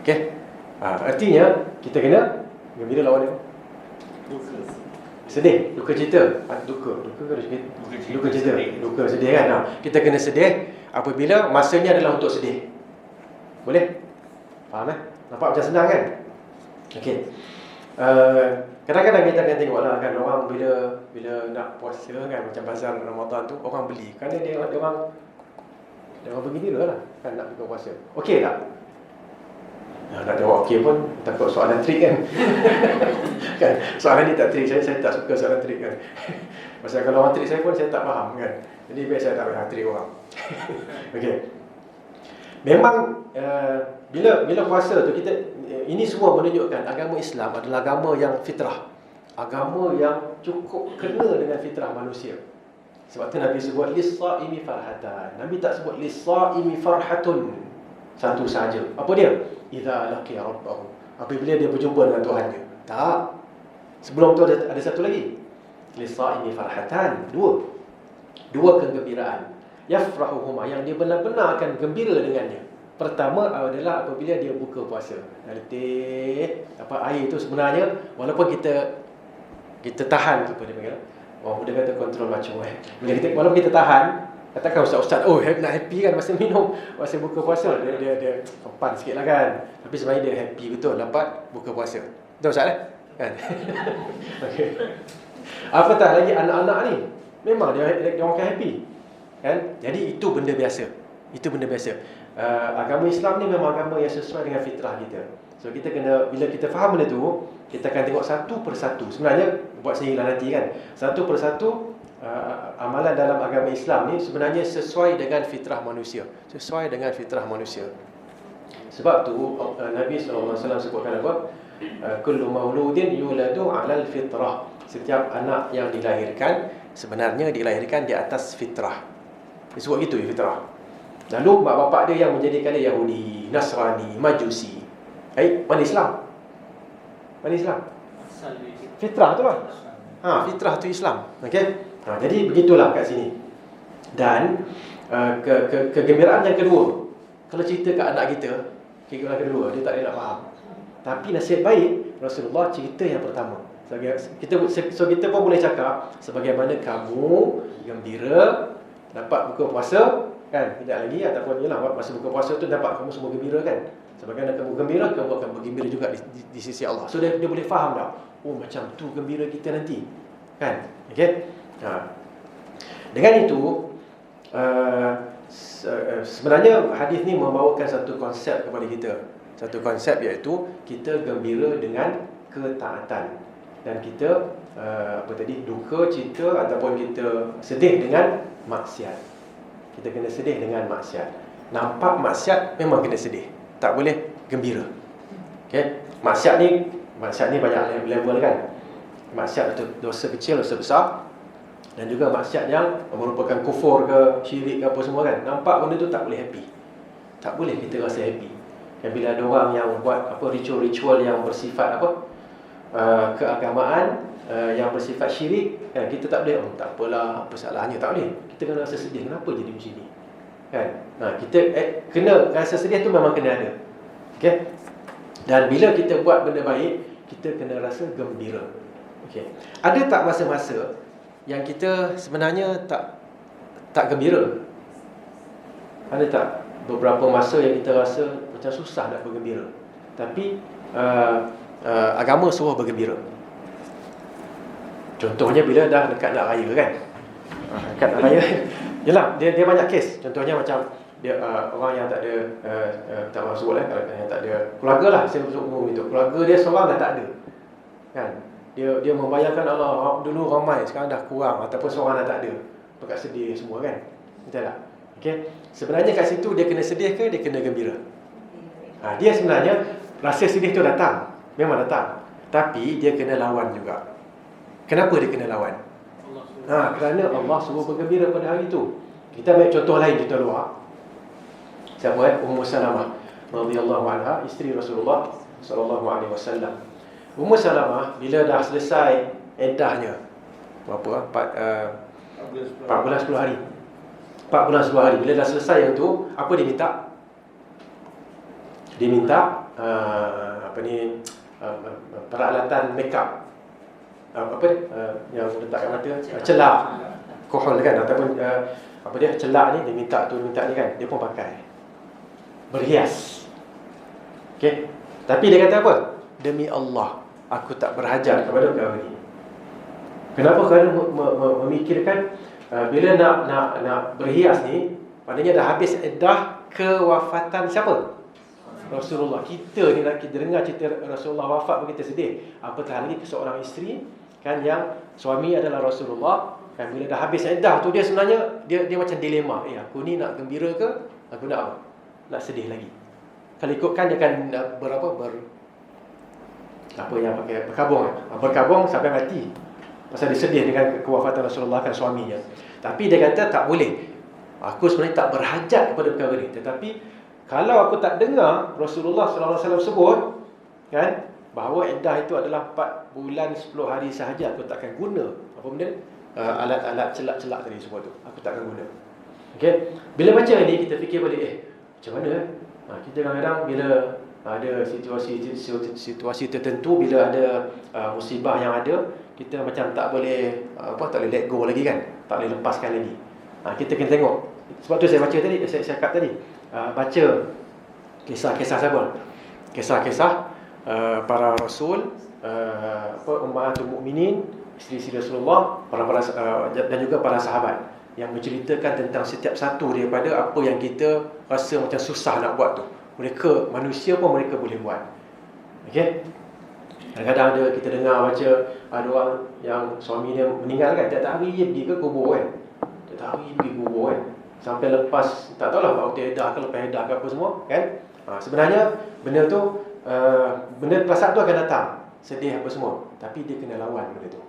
Okey. Artinya kita kena gembira lawan dia. Sedih, duka cita. Duka cita. Duka sedih kan. Kita kena sedih apabila masanya adalah untuk sedih. Boleh? Faham Nampak macam senang kan? Okey. Kadang-kadang kita akan tengok lah kan, orang bila nak puasa kan, macam bazar Ramadan tu, orang beli kerana dia orang bergembira lah kan, nak buka puasa. Okey tak? Nak jawab okey pun takut soalan trik kan. Kan? Soalan ni tak trik, saya tak suka soalan trik kan. Pasal kalau orang trik saya pun saya tak faham kan. Jadi biasa saya tak payah trik orang. Okey. Memang bila puasa tu kita, ini semua menunjukkan agama Islam adalah agama yang fitrah. Agama yang cukup kena dengan fitrah manusia. Sebab tu Nabi sebut lis-shaimi farhatan. Nabi tak sebut lis-shaimi farhatun satu saja. Apa dia? Idza laqiya rabbahu. Apabila dia berjumpa dengan Tuhannya. Tak. Sebelum tu ada satu lagi. Lis-shaimi farhatan. Dua kegembiraan. Yafrahuhuma, yang dia benar-benar akan gembira dengannya. Pertama adalah apabila dia buka puasa. Letih, air tu sebenarnya walaupun kita tahan, apa dia panggil? Orang muda kata kontrol macam walaupun kita tahan, katakan ustaz, nak happy kan masa minum, masa buka puasa, dia sopan sikit lah kan. Tapi sebenarnya dia happy betul dapat buka puasa. Betul ustaz kan? Okey. Apatah lagi anak-anak ni, memang dia orang akan happy. Kan? Jadi itu benda biasa. Agama Islam ni memang agama yang sesuai dengan fitrah kita. So kita kena, bila kita faham benda tu, kita akan tengok satu persatu. Sebenarnya buat sendirilah nanti kan. Satu persatu amalan dalam agama Islam ni sebenarnya sesuai dengan fitrah manusia. Sebab tu Nabi SAW sebutkan apa? Kullu mauludin yuladu 'alal fitrah. Setiap anak yang dilahirkan sebenarnya dilahirkan di atas fitrah. Disebut gitu, fitrah. Lalu mak bapak dia yang menjadikan dia Yahudi, Nasrani, Majusi. Mana Islam? Mana Islam? Fitrah tu lah. Fitrah tu Islam. Okey. Jadi begitulah kat sini. Dan kegembiraan yang kedua, kalau cerita kat anak kita, kegembiraan kedua, dia tak ada nak faham. Tapi nasihat baik Rasulullah cerita yang pertama. Kita pun boleh cakap sebagaimana kamu gembira dapat buka puasa kan, tidak lagi, ataupun yalah masa buka puasa tu dapat kamu semua gembira kan. Sebagaimana kamu gembira, kamu akan bergembira juga di sisi Allah. So dia boleh faham dah. Oh, macam tu gembira kita nanti. Kan? Okey. Dengan itu sebenarnya hadis ni membawakan satu konsep kepada kita. Satu konsep iaitu kita gembira dengan ketaatan, dan kita duka cita ataupun kita sedih dengan maksiat. Kita kena sedih dengan maksiat. Nampak maksiat memang kena sedih, tak boleh gembira. Okey. Maksiat ni banyak level kan. Maksiat itu dosa kecil, dosa besar, dan juga maksiat yang merupakan kufur ke, syirik ke apa semua kan. Nampak benda tu tak boleh happy. Tak boleh kita rasa happy. Dan bila ada orang yang buat ritual-ritual yang bersifat keagamaan, yang bersifat syirik, kan, kita tak boleh, tak apalah, apa salahnya, tak boleh. Kita kena rasa sedih, kenapa jadi macam ni? Kan? Kita kena rasa sedih tu memang kena ada. Okey. Dan bila kita buat benda baik, kita kena rasa gembira. Okey. Ada tak masa-masa yang kita sebenarnya tak gembira? Ada tak beberapa masa yang kita rasa macam susah nak bergembira, tapi agama suruh bergembira? Contohnya bila dah dekat nak raya kan. Dekat nak raya yalah, dia banyak kes. Contohnya macam dia orang yang tak ada tak masuk yang tak ada keluarga lah, saya masuk umum itu. Keluarga dia seorang dah tak ada. Kan? Dia membayangkan Allah dulu ramai, sekarang dah kurang, ataupun seorang dah tak ada. Pekat sedih semua kan. Betul tak? Okey. Sebenarnya kat situ dia kena sedih ke dia kena gembira? Dia sebenarnya rasa sedih tu datang, memang datang. Tapi dia kena lawan juga. Kenapa dia kena lawan? Kerana Allah suruh bergembira pada hari itu. Kita ambil contoh lain, kita luar. Siapa Ummu Salamah radhiyallahu anha, isteri Rasulullah sallallahu alaihi wasallam. Ummu Salamah bila dah selesai iddahnya, berapa? 4 bulan 10 hari. 4 bulan 10 hari. Bila dah selesai yang tu, apa dia minta? Dia minta peralatan makeup. Yang letak kat mata, celak, kohol kan, ataupun celak ni dia minta tu, minta ni kan, dia pun pakai. Berhias. Okey. Tapi dia kata apa? Demi Allah, aku tak berhajat kepada kau ni. Kenapa? Kerana memikirkan bila nak berhias ni, maknanya dah habis iddah kewafatan siapa? Rasulullah. Kita ni nak kita dengar cerita Rasulullah wafat pun kita sedih. Apatah lagi seorang isteri kan yang suami adalah Rasulullah, kan bila dah habis iddah tu dia sebenarnya dia macam dilema. Aku ni nak gembira ke aku nak sedih lagi? Kalau ikutkan dia akan berkabung sampai mati. Pasal dia sedih dengan kewafatan Rasulullah kan suaminya. Tapi dia kata tak boleh. Aku sebenarnya tak berhajat kepada perkara ni. Tetapi kalau aku tak dengar Rasulullah sallallahu alaihi wasallam sebut kan bahawa iddah itu adalah 4 bulan 10 hari sahaja, aku takkan guna apa benda alat-alat celak-celak tadi semua tu. Aku takkan guna. Okey. Bila baca ni kita fikir balik macam mana kita kadang-kadang bila ada situasi tertentu, bila ada musibah yang ada, kita macam tak boleh let go lagi kan, tak boleh lepaskan lagi. Kita kena tengok. Sebab tu saya baca tadi, saya cakap tadi, baca kisah-kisah siapa? Kisah-kisah para rasul, ummahatul mukminin, isteri-isteri Rasulullah, dan juga para sahabat yang menceritakan tentang setiap satu daripada apa yang kita rasa macam susah nak buat tu. Mereka manusia pun mereka boleh buat. Okey. Kadang-kadang ada kita dengar baca ada orang yang suami dia meninggal kan, tiap hari dia pergi ke kubur kan. Tiap hari pergi kubur kan. Sampai lepas tak tahulah waktu edah ke lepas edah ke apa semua kan. Sebenarnya benda tu benda perasaan tu akan datang, sedih apa semua, tapi dia kena lawan benda tu.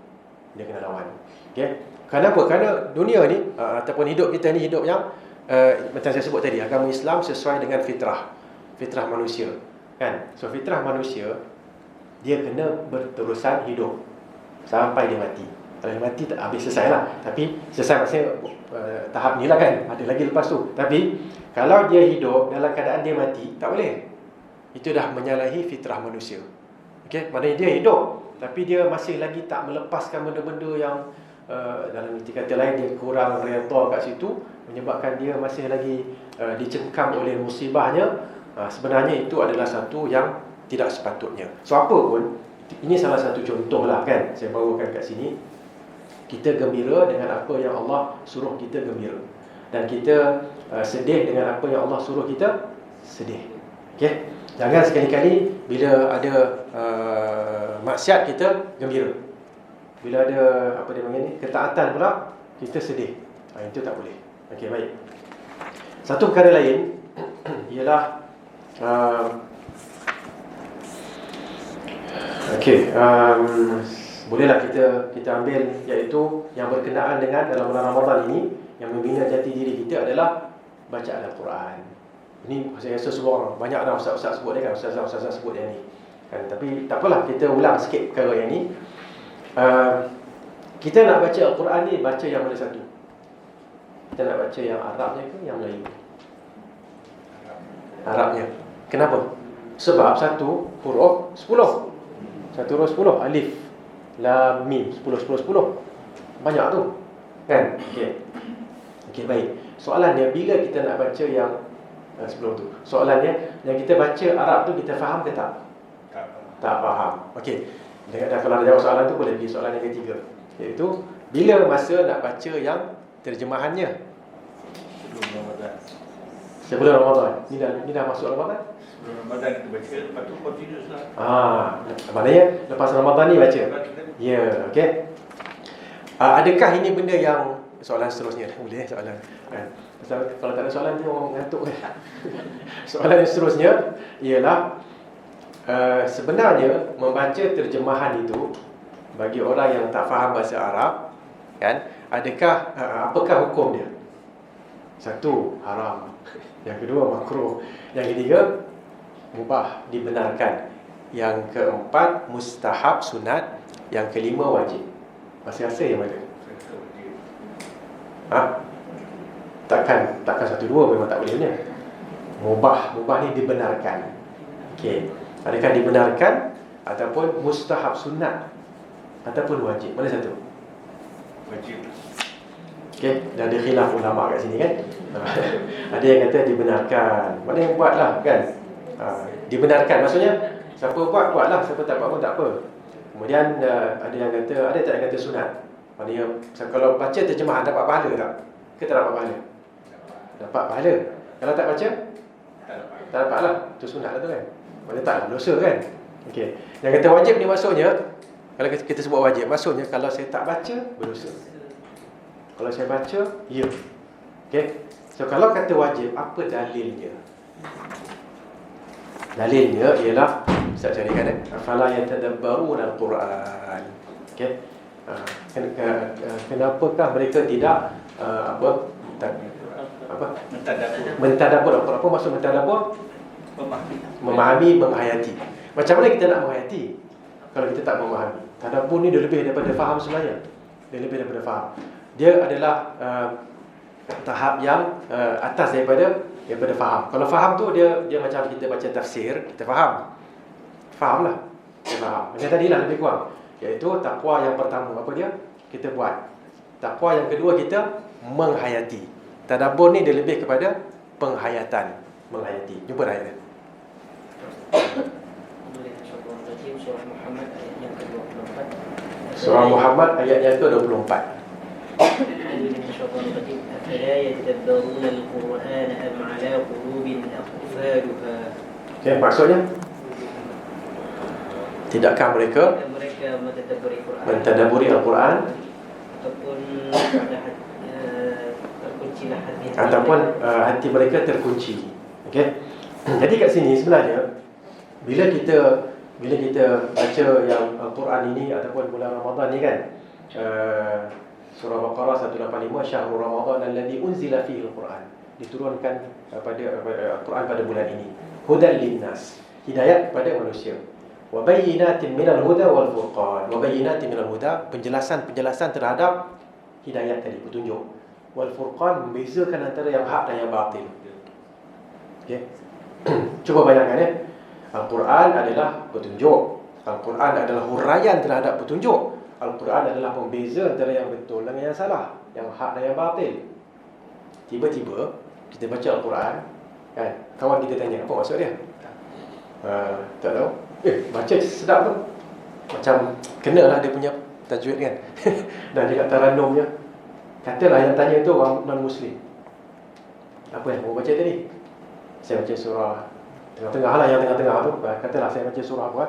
Dia kena lawan. Okey. Kenapa? Kerana dunia ni ataupun hidup kita ni hidup yang macam saya sebut tadi, agama Islam sesuai dengan fitrah manusia, kan? So fitrah manusia dia kena berterusan hidup sampai dia mati. Kalau dia mati tak habis, selesai lah. Tapi selesai maksudnya tahap ni lah kan, ada lagi lepas tu. Tapi kalau dia hidup dalam keadaan dia mati, tak boleh. Itu dah menyalahi fitrah manusia. Okey, maknanya dia hidup tapi dia masih lagi tak melepaskan benda-benda yang dalam erti kata lain dia kurang redha kat situ, menyebabkan dia masih lagi dicengkam oleh musibahnya. Sebenarnya itu adalah satu yang tidak sepatutnya. So apa pun, ini salah satu contoh lah kan, saya bawakan kat sini. Kita gembira dengan apa yang Allah suruh kita gembira, dan kita sedih dengan apa yang Allah suruh kita sedih. Okey, jangan sekali-kali bila ada maksiat kita gembira, bila ada apa dia panggil ni, ketaatan pula kita sedih. Itu tak boleh. Okey, baik. Satu perkara lain ialah bolehlah kita ambil, iaitu yang berkenaan dengan dalam bulan Ramadan ini, yang membina jati diri kita adalah bacaan Al-Quran. Ini saya rasa semua orang, banyak dah ustaz-ustaz sebut dia kan, ustaz-ustaz sebut dia ni kan. Tapi tak apalah, kita ulang sikit perkara yang ni. Kita nak baca Al-Quran ni, baca yang mana satu? Kita nak baca yang Arabnya ke yang Melayu? Arabnya. Kenapa? Sebab satu huruf 10. Satu huruf 10, alif, lam, mim, 10. Banyak tu kan? Okey, baik. Soalannya, bila kita nak baca yang sebelum tu, soalannya, yang kita baca Arab tu kita faham ke tak? Tak faham. Okey, kalau nak jawab soalan tu boleh pergi soalan yang ketiga, iaitu bila masa nak baca yang terjemahannya? Sebelum Ramadan. Ni dah masuk Ramadan? Sebelum Ramadan kita baca, lepas tu continuous lah. Maknanya lepas Ramadan ni baca. Ya, okey. Adakah ini benda yang, soalan seterusnya boleh soalan kan? Kalau tak ada soalan tu orang ngantuk kan. Soalan yang seterusnya ialah sebenarnya membaca terjemahan itu bagi orang yang tak faham bahasa Arab kan, apakah hukum dia? Satu, haram. Yang kedua, makruh. Yang ketiga, mubah, dibenarkan. Yang keempat, mustahab, sunat. Yang kelima, wajib. Masing-masing yang mana? Takkan satu dua memang tak boleh punya. Mubah ni dibenarkan. Okey. Adakah dibenarkan ataupun mustahab, sunat ataupun wajib? Mana satu? Wajib. Okey, dah ada khilaf ulama kat sini kan. Ada yang kata dibenarkan. Mana yang buatlah kan? Dibenarkan maksudnya siapa buatlah, siapa tak buat pun tak apa. Kemudian ada yang kata, ada tak yang kata sunat? Maknanya kalau baca terjemahan dapat pahala tak? Ke tak dapat pahala? Dapat pahala. Kalau tak baca? Tak dapat lah. Itu sunat lah tu kan. Maknanya tak dosa kan. Okey. Yang kata wajib ni maksudnya, kalau kita sebut wajib, maksudnya kalau saya tak baca, berdosa. Kalau saya baca, ya. Okey. So kalau kata wajib, apa dalilnya? Dalilnya ialah, Ustaz carikan afala yatadabbaruna al-Quran. Okey. Kenapakah mereka tidak mentadabbur Al-Quran? Apa maksud mentadabbur? Memahami, menghayati. Macam mana kita nak menghayati kalau kita tak memahami? Tadabbur ni dia lebih daripada faham sebenarnya. Dia lebih daripada faham. Dia adalah tahap yang atas daripada faham. Kalau faham tu dia macam kita baca tafsir, kita faham. Fahamlah. Kita faham. Macam tadilah lebih kurang. Iaitu takwa yang pertama, apa dia? Kita buat. Takwa yang kedua, kita menghayati. Tadabbur ni dia lebih kepada penghayatan, menghayati. Jumpa ayatnya. Surah Muhammad ayat yang ke-24. Okey, maksudnya tidakkah mereka mentadabburi Al-Quran ataupun hati mereka terkunci. Okey. Jadi kat sini sebenarnya bila kita baca yang Al-Quran ini ataupun bulan Ramadan ni kan, Surah Baqarah 185, Syahrul Ramadan alladzi unzila fihi al-Quran. Diturunkan pada Al-Quran pada bulan ini. Hudan linnas, hidayat kepada manusia. Wa bayyinatin minal huda wal furqan. Wa bayyinatin minal huda, penjelasan terhadap hidayat tadi, petunjuk. Wal furqan, membezakan antara yang hak dan yang batil. Okey. Cuba bayangkan ya. Al-Quran adalah petunjuk. Al-Quran adalah huraian terhadap petunjuk. Al-Quran adalah pembeza antara yang betul dengan yang salah, yang hak dan yang batil. Tiba-tiba kita baca Al-Quran, kan, kawan kita tanya, apa maksud dia? Tak tahu. Baca sedap tu. Macam kenalah dia punya tajwid kan. Dan juga tarannumnya. Katalah yang tanya tu orang non-Muslim. Apa yang mau baca tadi? Saya baca surah tengah-tengah lah, yang tengah-tengah tu. Katalah saya baca surah apa?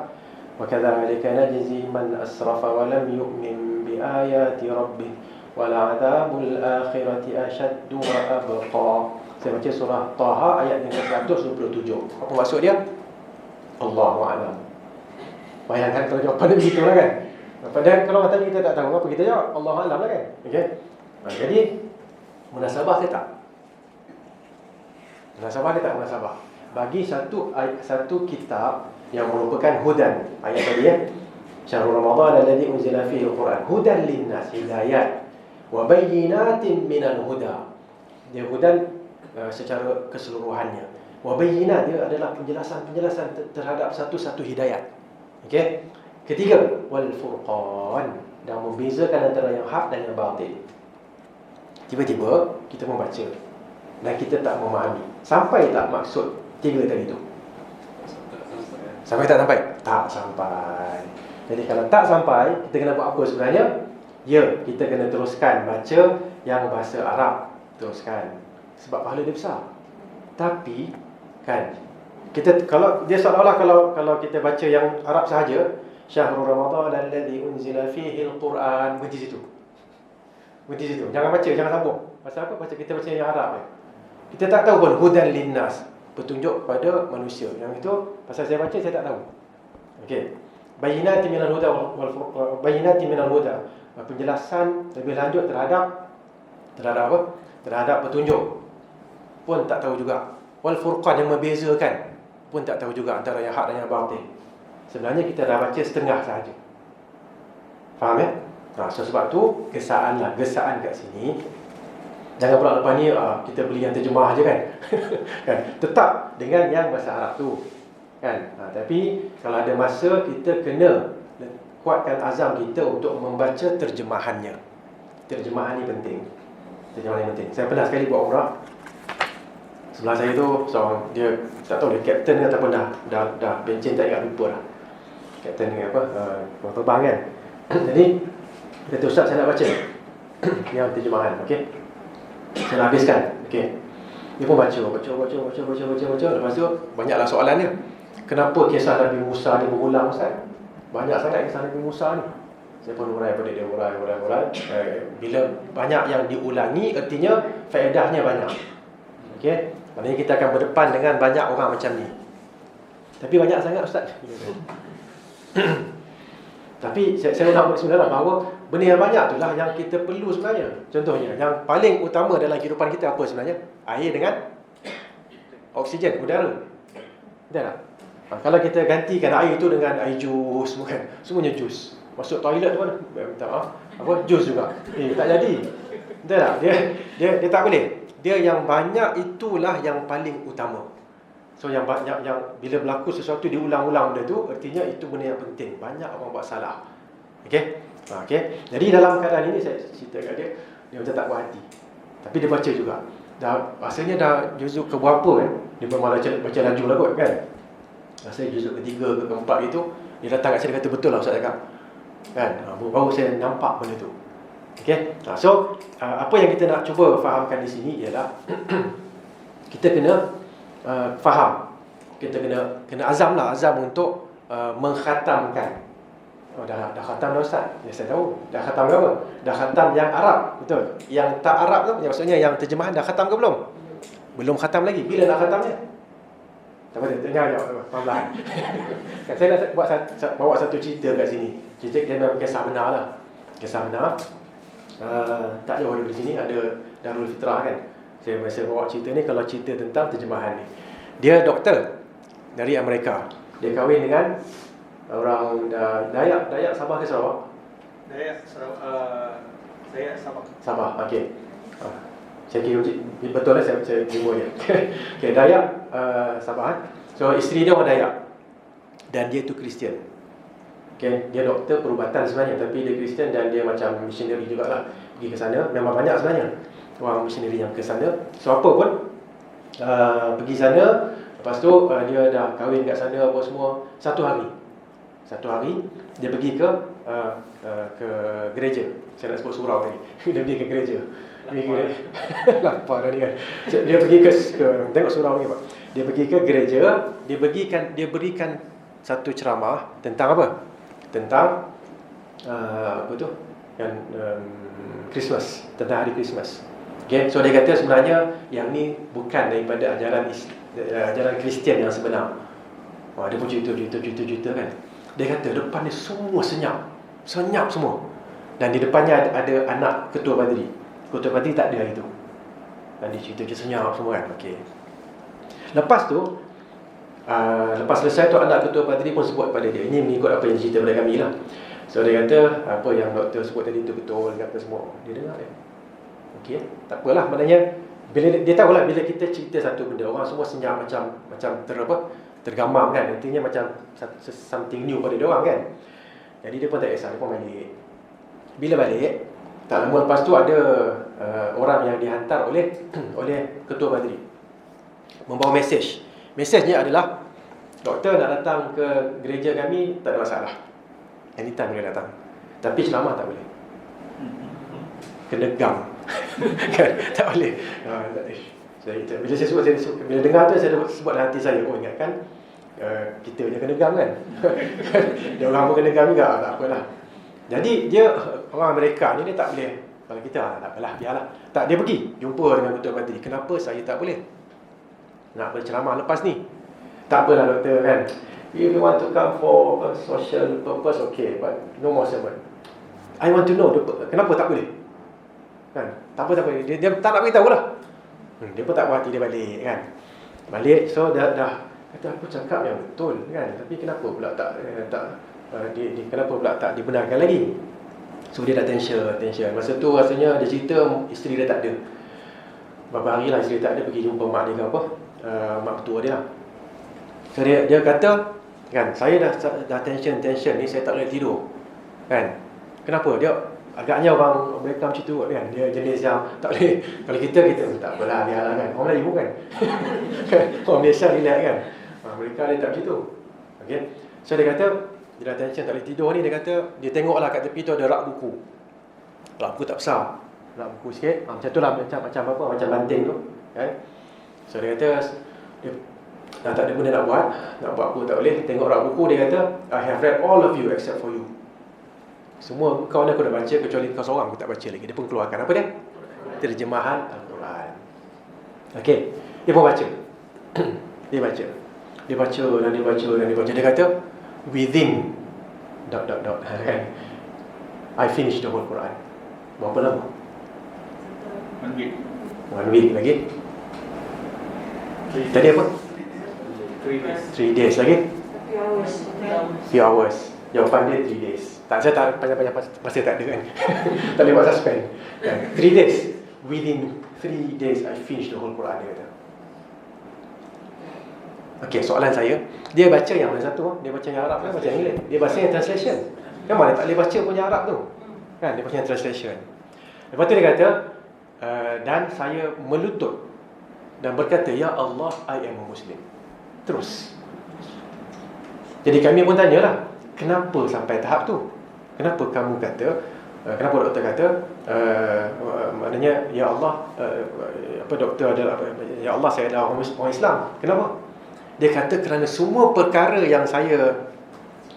وَكَذَلِكَ نَجْزِي مَنْ أَسْرَفَ وَلَمْ يُؤْمِنْ بِآيَاتِ رَبِّهِ وَلَعَذَابُ الْآخِرَةِ أَشَدُّ وَأَبْقَى. Saya baca surah Taha ayat yang ke-127. Apa maksud dia? Allahu a'lam. Bayangkan kalau jawapan dia begitu lah kan. Padahal kalau tadi kita tak tahu apa, kita jawab Allahu a'lam lah kan. Okey. Jadi munasabah ke tak? Munasabah ke tak munasabah? Bagi satu kitab yang merupakan hudan, ayat tadi ya, Syahrul Ramadan alladzi unzila fihi al-Quran hudan linnas, hidayat, wa bayyinatin minal huda. Dia hudan secara keseluruhannya. Wa bayyinat, dia adalah penjelasan terhadap satu-satu hidayat. Okey. Ketiga, wal furqan, dan membezakan antara yang hak dan yang batil. Tiba-tiba kita membaca dan kita tak memahami. Sampai tak maksud tiga tadi tu? Sampai tak sampai? Tak sampai. Jadi kalau tak sampai, kita kena buat apa sebenarnya? Ya, kita kena teruskan baca yang bahasa Arab. Teruskan. Sebab pahala dia besar. Tapi kan, kita kalau dia seolah-olah kalau kita baca yang Arab sahaja, Syahrul Ramadan alladzi unzila fihi al-Quran, berhenti situ. Jangan baca, jangan sambung. Pasal apa? Kita baca yang Arab ya. Kita tak tahu pun hudan linnas, petunjuk pada manusia. Yang itu pasal saya baca saya tak tahu. Okey. Bayyinatin minal huda wal furqan, bayyinatin minal huda. Penjelasan lebih lanjut terhadap apa? Terhadap petunjuk. Pun tak tahu juga. Wal furqan, yang membezakan, pun tak tahu juga antara yang hak dan yang batil. Sebenarnya kita dah baca setengah sahaja. Faham ya? So sebab tu gesaan kat sini. Jangan pula lepas ni kita beli yang terjemah aja kan. Kan? Tetap dengan yang bahasa Arab tu. Kan? Tapi kalau ada masa, kita kena kuatkan azam kita untuk membaca terjemahannya. Terjemahan ni penting. Saya pernah sekali buat umrah. Sebelah saya tu seorang, dia tak tahu dia kapten ataupun dah pencen, tak ingat, lupa lah. Kapten ni apa? Orang terbang kan. Jadi dia kata, Ustaz saya nak baca yang terjemahan. Okey. Saya nak habiskan. Okey. Dia pun baca. Lepas tu banyaklah soalan dia. Kenapa kisah Nabi Musa ni berulang, Ustaz? Banyak sangat kisah Nabi Musa ni. Saya pun urai pada dia, urai. Bila banyak yang diulangi, artinya faedahnya banyak. Okey. Maknanya kita akan berdepan dengan banyak orang macam ni. Tapi banyak sangat, Ustaz. Tapi saya nak buat sebenarnya bahawa benda yang banyak itulah yang kita perlu sebenarnya. Contohnya, yang paling utama dalam kehidupan kita apa sebenarnya? Air dengan oksigen, udara. Betul tak? Kalau kita gantikan air itu dengan air jus, bukan? Semuanya jus. Masuk toilet tu mana? Minta maaf. Apa? Jus juga. Tak jadi. Betul tak? Dia tak boleh. Dia yang banyak itulah yang paling utama. So yang bila berlaku sesuatu diulang-ulang benda tu, artinya itu benda yang penting. Banyak orang buat salah. Okey? Okey. Jadi dalam keadaan ini saya cerita kat dia macam tak buat hati. Tapi dia baca juga. Rasanya dah juzuk ke berapa kan? Dia memang baca laju lah kot kan? Rasanya juzuk ketiga ke keempat itu, dia datang kat saya, dia kata, betul lah Ustaz cakap. Kan? Baru saya nampak benda tu. Okey. So apa yang kita nak cuba fahamkan di sini ialah kita kena faham. Kita kena azam untuk mengkhatamkan. Dah khatam dah Ustaz. Ya, saya tahu. Dah khatam ke apa? Dah khatam yang Arab, betul. Yang tak Arab tu, maksudnya yang terjemahan dah khatam ke belum? Belum khatam lagi. Bila nak khatamnya? Tak apa, tengah pelan-pelan. Saya nak bawa satu cerita kat sini. Cerita dia memang kisah benar lah. Kisah benar. tak jauh dari sini ada Darul Fitrah kan. Saya biasa bawa cerita ni kalau cerita tentang terjemahan ni. Dia doktor dari Amerika. Dia kahwin dengan orang Dayak Sabah ke Sarawak? Dayak Sabah. Sabah, okey. Saya kira betul lah saya terima dia. Okey, Dayak Sabah. So isteri dia orang Dayak. Dan dia tu Kristian. Okay, dia doktor perubatan sebenarnya, tapi dia Kristian dan dia macam missionary jugalah. Pergi ke sana, memang banyak sebenarnya orang missionary yang ke sana. So apa pun pergi sana, lepas tu dia dah kahwin kat sana apa semua. Satu hari dia pergi ke gereja. Saya nak sebut surau tadi. Dia pergi ke gereja. Lapar dah ni kan. Dia pergi ke tengok surau ni Pak. Dia pergi ke gereja, dia berikan satu ceramah tentang apa? Tentang apa tu? Yang Christmas, tentang hari Christmas. Okay, so dia kata sebenarnya yang ni bukan daripada ajaran Kristian yang sebenar. Dia pun cerita kan. Dia kata depan dia semua senyap semua. Dan di depannya ada anak ketua padri. Ketua padri tak ada itu. Dan dia cerita senyap semua kan. Okey. Lepas tu lepas selesai tu anak ketua padri pun sebut pada dia. Ini mengikut apa yang cerita pada kami lah. So dia kata apa yang doktor sebut tadi tu betul ke apa semua. Dia dengar dia. Okey, tak apalah, maknanya bila dia tahulah bila kita cerita satu benda orang semua senyap macam tergamam kan. Intinya macam something new pada dia orang kan. Jadi dia pun tak kisah, dia pun balik. Bila balik, tak lama lepas tu ada orang yang dihantar oleh ketua padri membawa mesej. Mesejnya adalah doktor nak datang ke gereja kami tak ada masalah. Anytime boleh datang. Tapi ceramah tak boleh. Kena gam. Kan? Tak boleh. Bila saya sebut, bila dengar tu saya sebut dalam hati saya, oh ingatkan kita je kena gam kan. Dia orang pun kena gam juga, tak apalah. Jadi dia orang Amerika ni dia tak boleh. Kalau kita tak apalah, biarlah. Tak, dia pergi jumpa dengan ketua padri. Kenapa saya tak boleh nak berceramah lepas ni? Tak apalah doktor kan. If you want to come for a social purpose, okay, but no more sermon. I want to know kenapa tak boleh. Kan? Tak apa. Dia tak nak beritahu lah. Dia pun tak puas hati, dia balik kan. Balik, so dah kata aku cakap yang betul kan. Tapi kenapa pula kenapa pula tak dibenarkan lagi? So dia dah tension. Masa tu rasanya dia cerita isteri dia tak ada. Beberapa hari lah isteri tak ada, pergi jumpa mak dia ke apa, mak ketua dia lah. So dia kata kan, saya dah tension ni, saya tak boleh tidur kan. Kenapa? Dia agaknya orang mereka macam tu kan. Dia jenis yang tak boleh. Kalau kita tak apalah, biarlah kan. Orang Melayu kan. Orang Malaysia relax kan. Mereka dia tak macam tu. Okay. So dia kata dia dah tension tak boleh tidur ni. Dia kata dia tengoklah kat tepi tu ada rak buku. Rak buku tak besar, rak buku sikit, macam tu lah, macam apa, macam banting tu kan. So dia kata dia dah tak ada benda nak buat apa tak boleh. Tengok rak buku, dia kata I have read all of you except for you. Semua kau ni aku dah baca kecuali kau seorang aku tak baca lagi. Dia pun keluarkan apa dia? Terjemahan Al-Quran. Okey, dia pun baca. Dia baca dan dia baca. Dia kata within ... kan. I finished the whole Quran. Berapa lama? 1 week lagi. Tadi apa? 3 days lagi. Few hours. Jawapan dia 3 days. Saya tak panjang-panjang pasal tak ada kan. Tak boleh buat suspend. 3 days. Within 3 days I finished the whole Quran, dia kata. Okey, soalan saya, dia baca yang mana satu? Dia baca yang Arab ke baca yang Inggeris? Dia baca yang translation. Kan mana tak boleh baca pun yang Arab tu. Kan dia baca yang translation. Lepas tu dia kata dan saya melutut dan berkata, ya Allah, I am a Muslim. Terus. Jadi kami pun tanyalah, kenapa sampai tahap tu? Kenapa kamu kata, kenapa doktor kata maknanya ya Allah, doktor adalah ya Allah, saya adalah orang Islam. Kenapa? Dia kata kerana semua perkara yang saya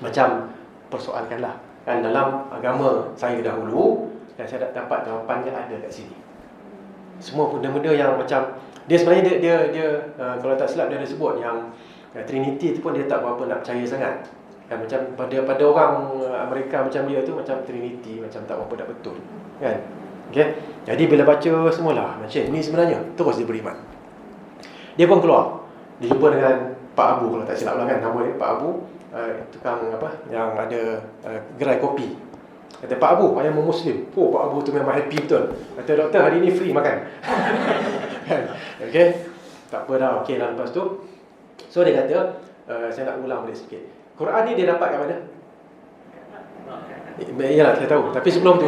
macam persoalkanlah kan dalam agama saya dahulu, dan saya dapat jawapannya ada kat sini. Semua benda-benda yang macam dia sebenarnya dia kalau tak silap dia ada sebut yang Trinity tu pun dia tak berapa nak percaya sangat. Kan macam pada orang Amerika macam dia tu macam Trinity macam tak berapa dah betul. Kan? Okay? Jadi bila baca semula macam ni sebenarnya, terus dia beriman. Dia pun keluar. Dia jumpa dengan Pak Abu, kalau tak silap lah kan nama dia, Pak Abu, tukang apa yang ada gerai kopi. Kata, Pak Abu, I am a Muslim. Oh, Pak Abu tu memang happy betul. Kata, doktor, hari ni free makan. Okay? Tak apa dah, okay lah lepas tu. So dia kata, saya nak ulang balik sikit. Quran ni dia dapat kat mana? Yalah, saya tahu. Tapi sebelum tu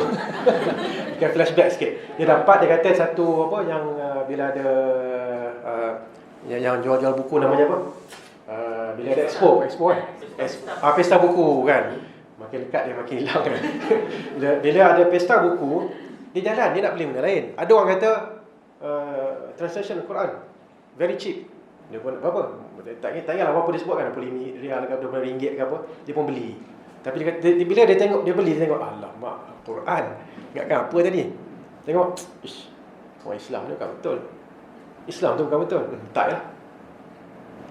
kita flashback sikit. Dia dapat, dia kata satu apa yang bila ada yang jual-jual buku namanya apa? Bila ada expo kan? Pesta buku kan? Makin dekat dia makin hilang kan? Bila ada pesta buku, dia jalan, dia nak beli benda lain. Ada orang kata translation Quran very cheap. Dia pun berapa? Tak payahlah berapa dia sebutkan, RM50 ke RM20 ke apa, dia pun beli. Tapi dia kata, bila dia tengok, dia beli, dia tengok, alamak, Quran ingatkan apa tadi? Tengok, ish, orang Islam ni bukan betul. Islam tu bukan betul. Tak lah.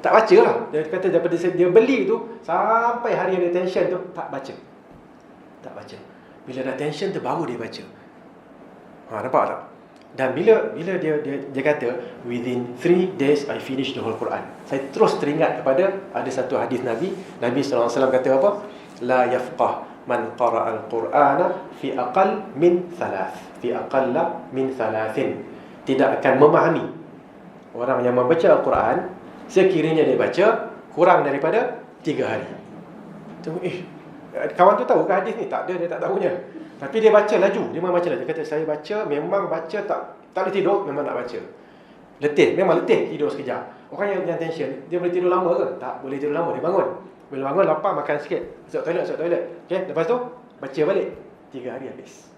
Tak baca lah. Dia kata daripada dia beli tu sampai hari yang dia tension tu tak baca. Tak baca. Bila dah tension tu baru dia baca. Nampak tak? Dan bila dia kata within 3 days I finish the whole Quran. Saya terus teringat kepada ada satu hadis Nabi sallallahu alaihi wasallam kata apa? La yafqah man qara'a al-Qur'ana fi aqall min 3. Fi aqalla min 3. Tidak akan memahami orang yang membaca Al-Quran sekiranya dia baca kurang daripada 3 hari. Tengok, kawan tu tahu ke hadis ni? Tak ada, dia tak tahunya. Tapi dia baca laju, dia memang baca laju. Dia kata, saya baca, memang baca tak boleh tidur, memang nak baca. Letih, memang letih, tidur sekejap. Orang yang tension, dia boleh tidur lama ke? Tak boleh tidur lama, dia bangun. Bila bangun, lapar, makan sikit. Masuk toilet. Okay? Lepas tu, baca balik. 3 hari habis.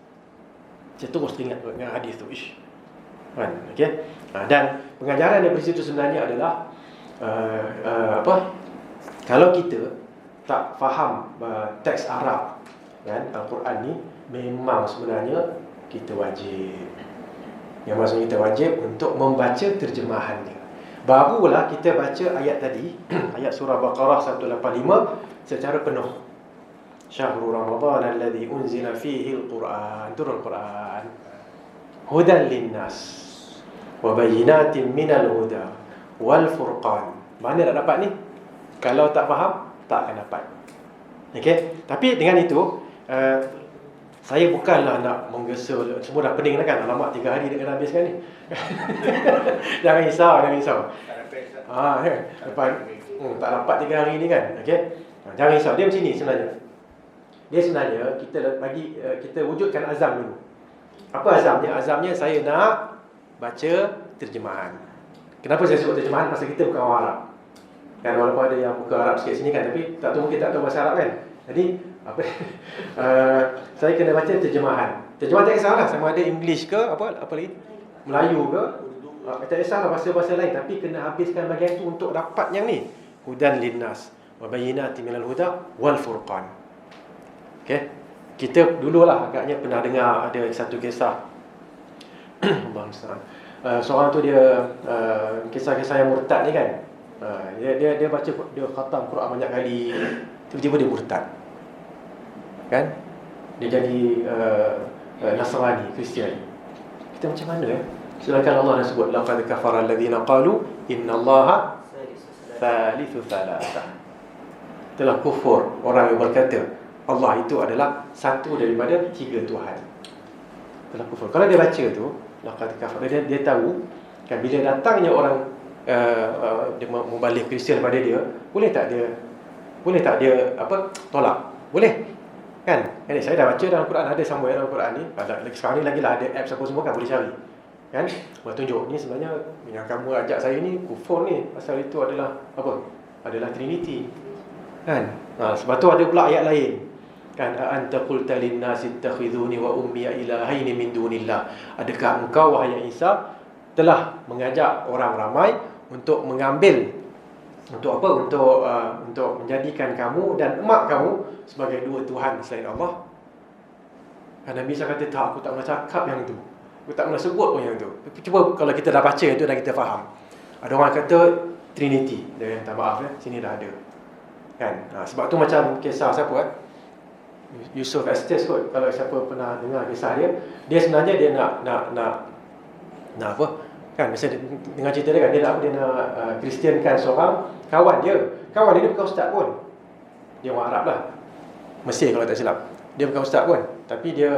Saya terus teringat dengan hadis tu. Okay? Dan pengajaran daripada situ sebenarnya adalah kalau kita tak faham teks Arab kan, Al-Quran ni, memang sebenarnya kita wajib. Yang maksudnya kita wajib untuk membaca terjemahannya. Barulah kita baca ayat tadi, ayat surah Baqarah 185 secara penuh. Syahrul Ramadan alladhi unzila fihi al-Quran. Turun Quran. Hudan linnas wa bayyinatin minal huda wal furqan. Mana nak dapat ni? Kalau tak faham, tak akan dapat. Okey. Tapi dengan itu, saya bukanlah nak menggesa. Semua dah pening dah kan. Alamak, 3 hari dia kena habiskan ni. Jangan risau. Lepas tak dapat 3 hari ni kan. Okey. Jangan risau. Dia macam ni sebenarnya. Dia sebenarnya kita wujudkan azam dulu. Apa azamnya? Azamnya saya nak baca terjemahan. Kenapa saya sebut terjemahan? Pasal kita bukan orang Arab. Kan walaupun ada yang bukan Arab sikit sini kan, tapi tak tahu, mungkin tak tahu bahasa Arab kan. Jadi saya kena baca terjemahan. Terjemahan tak kisahlah sama ada English ke apa lagi? Melayu ke? Tak kisahlah bahasa-bahasa lain, tapi kena habiskan bahagian tu untuk dapat yang ni. Hudan linnas wa bayyinatin minal huda wal furqan. Okey. Kita dululah agaknya pernah dengar ada satu kisah. Bangsa. Seorang tu dia kisah-kisah yang murtad ni kan. Dia baca, dia khatam Quran banyak kali, tiba-tiba dia murtad. Kan? Dia jadi Nasrani, Kristian. Kita macam mana ya? Sedangkan Allah dah sebut laqad kafara alladhina qalu innallaha thalithu thalatha. Telah kufur orang yang berkata Allah itu adalah satu daripada 3 Tuhan. Telah kufur. Kalau dia baca tu laqad kafara, dia tahu kan bila datangnya orang dia membalik Kristian pada dia, boleh tak dia tolak? Boleh. Kan? Saya dah baca dalam Quran, ada somewhere dalam Quran ni, sekarang ni lagi lah ada apps apa semua kan, boleh cari. Kan? Buat tunjuk ni sebenarnya yang kamu ajak saya ni kufur ni, pasal itu adalah apa? Adalah Trinity. Kan? Sebab tu ada pula ayat lain. Kan anta qulta lin-nasi ittakhidhuni wa ummi ilahaini min dunillah. Adakah engkau wahai Isa telah mengajak orang ramai untuk mengambil untuk apa? Untuk menjadikan kamu dan emak kamu sebagai 2 Tuhan selain Allah. Dan Nabi Isa kata, tak, aku tak pernah cakap yang tu. Aku tak pernah sebut pun yang tu. Cuba kalau kita dah baca yang tu dan kita faham. Ada orang kata Trinity. Dia minta maaf ya, sini dah ada. Kan? Sebab tu macam kisah siapa Yusuf Estes kot, kalau siapa pernah dengar kisah dia. Dia sebenarnya dia nak apa? Kan biasa dengar cerita dia kan, dia nak Kristiankan seorang kawan dia. Kawan dia bukan ustaz pun. Dia orang Arab lah. Mesir kalau tak silap. Dia bukan ustaz pun, tapi dia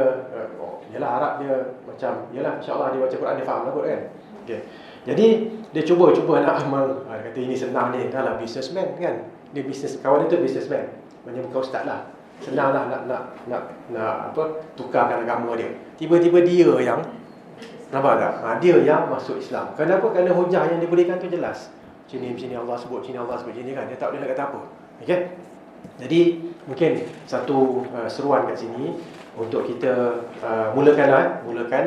yalah Arab dia macam yalah insya-Allah dia baca Quran dia faham lah kot kan. Okey. Jadi dia cuba nak kata ini senang ni, dah lah businessman kan. Dia bisnes, kawan dia tu businessman. Maknanya bukan ustaz lah. Senanglah nak apa tukarkan agama dia. Tiba-tiba dia yang nampak tak? Dia yang masuk Islam. Kenapa? Kerana hujah yang dia berikan tu jelas. Sini Allah sebut, sini Allah sebut, sini kan. Dia tak boleh nak kata apa. Okey. Jadi mungkin satu seruan kat sini untuk kita mulakan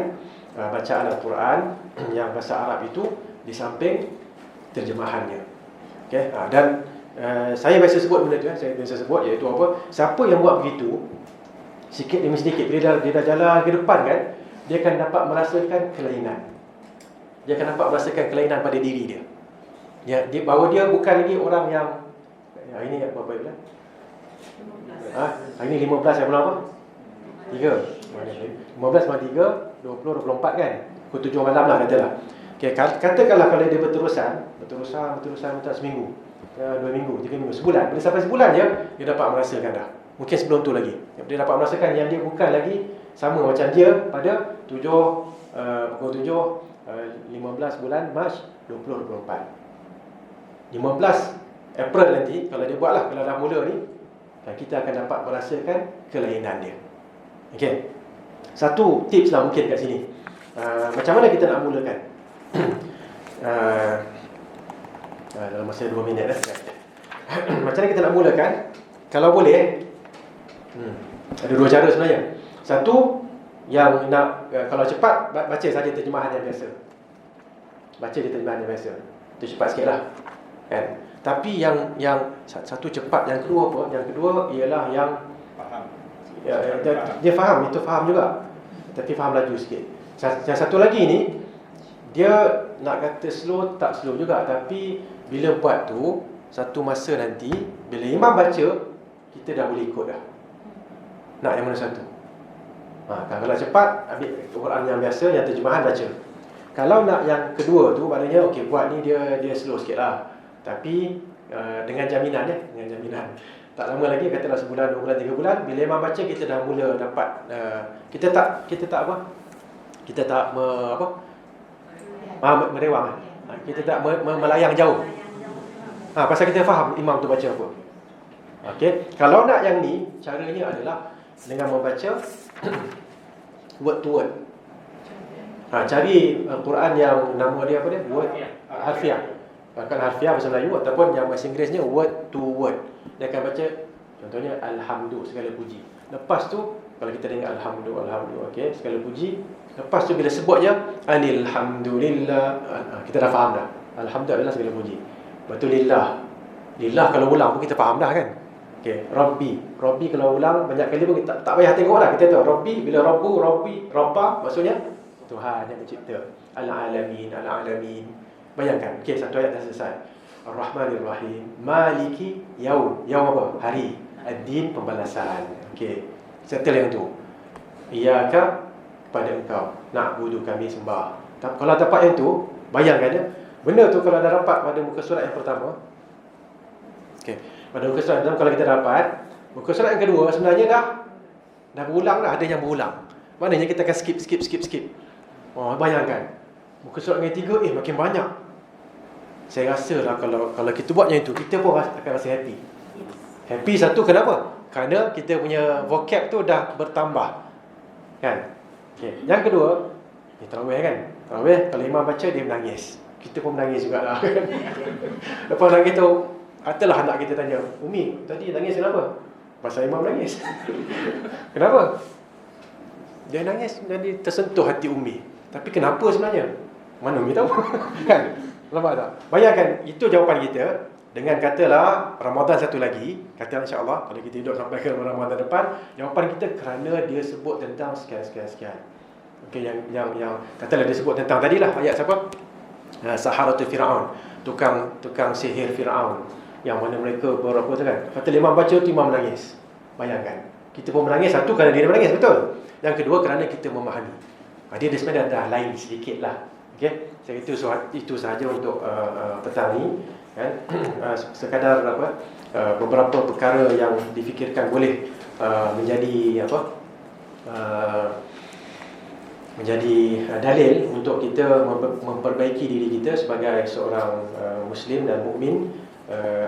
bacaan Al-Quran yang bahasa Arab itu di samping terjemahannya. Okey. Dan saya biasa sebut benda tu, saya biasa sebut iaitu apa? Siapa yang buat begitu sikit demi sedikit dia dah jalan ke depan kan, dia akan dapat merasakan kelainan. Dia akan dapat merasakan kelainan pada diri dia. Dia bahawa dia bukan lagi orang yang ini apa bulan? Hari ni 15 bulan apa? 3. 15 malam 3, 20, 24 kan? Pukul 7 malam lah katalah. Okay, katakanlah kalau dia berterusan seminggu, 2 minggu, 3 minggu, sebulan. Bila sampai sebulan je, dia dapat merasakan dah. Mungkin sebelum tu lagi. Dia dapat merasakan yang dia bukan lagi sama macam dia pada pukul 7, 15 bulan Mac 2024. 15 April nanti, kalau dia buatlah, kalau dah mula ni, kita akan dapat merasakan kelainan dia. Okey. Satu tips lah mungkin kat sini. Macam mana kita nak mulakan? Dalam masa 2 minit dah. Macam mana kita nak mulakan? Kalau boleh, ada 2 cara sebenarnya. Satu, yang nak kalau cepat, baca saja terjemahan yang biasa. Baca je terjemahan yang biasa. Itu cepat sikit lah kan? Tapi yang satu cepat, yang kedua apa? Yang kedua ialah yang Faham. Dia faham, itu faham juga, tapi faham laju sikit. Yang satu lagi ni, dia nak kata slow, tak slow juga. Tapi bila buat tu, satu masa nanti bila imam baca, kita dah boleh ikut dah. Nak yang mana satu? Kalau cepat, ambil Quran yang biasa, yang terjemahan baca. Kalau nak yang kedua tu, maknanya okey, buat ni dia slow sikit lah. Tapi dengan jaminan dengan jaminan. Tak lama lagi, katalah sebulan, 2 bulan, 3 bulan, bila imam baca, kita dah mula dapat kita tak merewang. Kita tak melayang jauh. Pasal kita faham imam tu baca apa. Okey, kalau nak yang ni, caranya adalah dengan membaca word to word. Cari Quran yang nama dia apa dia? Word harfiah. Bukan harfiah bahasa Melayu ataupun yang bahasa Inggerisnya word to word. Dia akan baca contohnya alhamdulillah, segala puji. Lepas tu kalau kita dengar alhamdulillah, okey, segala puji. Lepas tu bila sebut je alhamdulillah, kita dah faham dah. Alhamdulillah segala puji. Betul lillah. Lillah kalau ulang pun kita faham dah kan. Okey, Rabbi kalau ulang banyak kali pun kita tak payah tengok dah, kita tahu Rabbi. Bila Rabbi, Rabba maksudnya Tuhan yang mencipta. Al-alamin. Bayangkan, okey, satu ayat dah selesai. Ar-Rahmanir Rahim, Maliki Yaum. Yaum apa? Hari. Ad-Din, pembalasan. Okey, settle yang tu. Iyyaka, kepada engkau na'budu, kami sembah. Kalau dapat yang tu, bayangkan benda tu kalau dah dapat pada muka surat yang pertama. Okey, pada muka surat yang pertama kalau kita dapat, muka surat yang kedua sebenarnya dah berulang dah, ada yang berulang. Maknanya kita akan skip. Bayangkan muka surat yang ketiga, makin banyak. Saya rasa lah kalau kita buat yang itu, kita pun akan rasa happy. Happy satu, kenapa? Kerana kita punya vocab tu dah bertambah. Kan? Okay. Yang kedua, tarawih kan? Tarawih, kalau imam baca, dia menangis. Kita pun menangis juga lah. Lepas nangis tu, katalah anak kita tanya, Umi, tadi nangis kenapa? Pasal imam nangis. Kenapa? Dia nangis, jadi tersentuh hati Umi. Tapi kenapa sebenarnya? Mana Umi tahu? Kan? Nampak tak? Bayangkan, itu jawapan kita. Dengan katalah Ramadan satu lagi, katalah insya-Allah kalau kita hidup sampai ke Ramadan depan, jawapan kita kerana dia sebut tentang sekian. Okey, yang katalah dia sebut tentang tadilah ayat siapa? Saharatul Firaun, tukang sihir Firaun, yang mana mereka berapa tu kan. Kata imam baca tu, imam menangis. Bayangkan. Kita pun menangis, satu kerana dia menangis, betul. Yang kedua kerana kita memahami. Dia sebenarnya dah lain sedikit lah. Okay? Saya kata itu sahaja untuk petang ni, kan? Sekadar beberapa perkara yang difikirkan boleh menjadi menjadi dalil untuk kita memperbaiki diri kita sebagai seorang Muslim dan mukmin,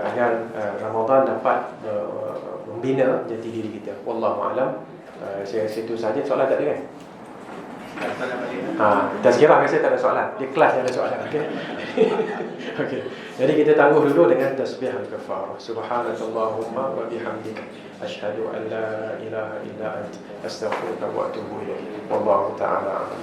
agar Ramadan dapat membina jati diri kita. Wallahu a'lam. Saya situ saja. Soalan tak ada kan? Tazkirah biasa tak ada soalan. Di kelas yang ada soalan. Okey. Okey. Jadi kita tangguh dulu dengan tasbih al-kafarah. Subhanakallahumma wa bihamdika asyhadu an la ilaha illa anta astaghfiruka wa atubu ilaik. Wallahu ta'ala a'lam.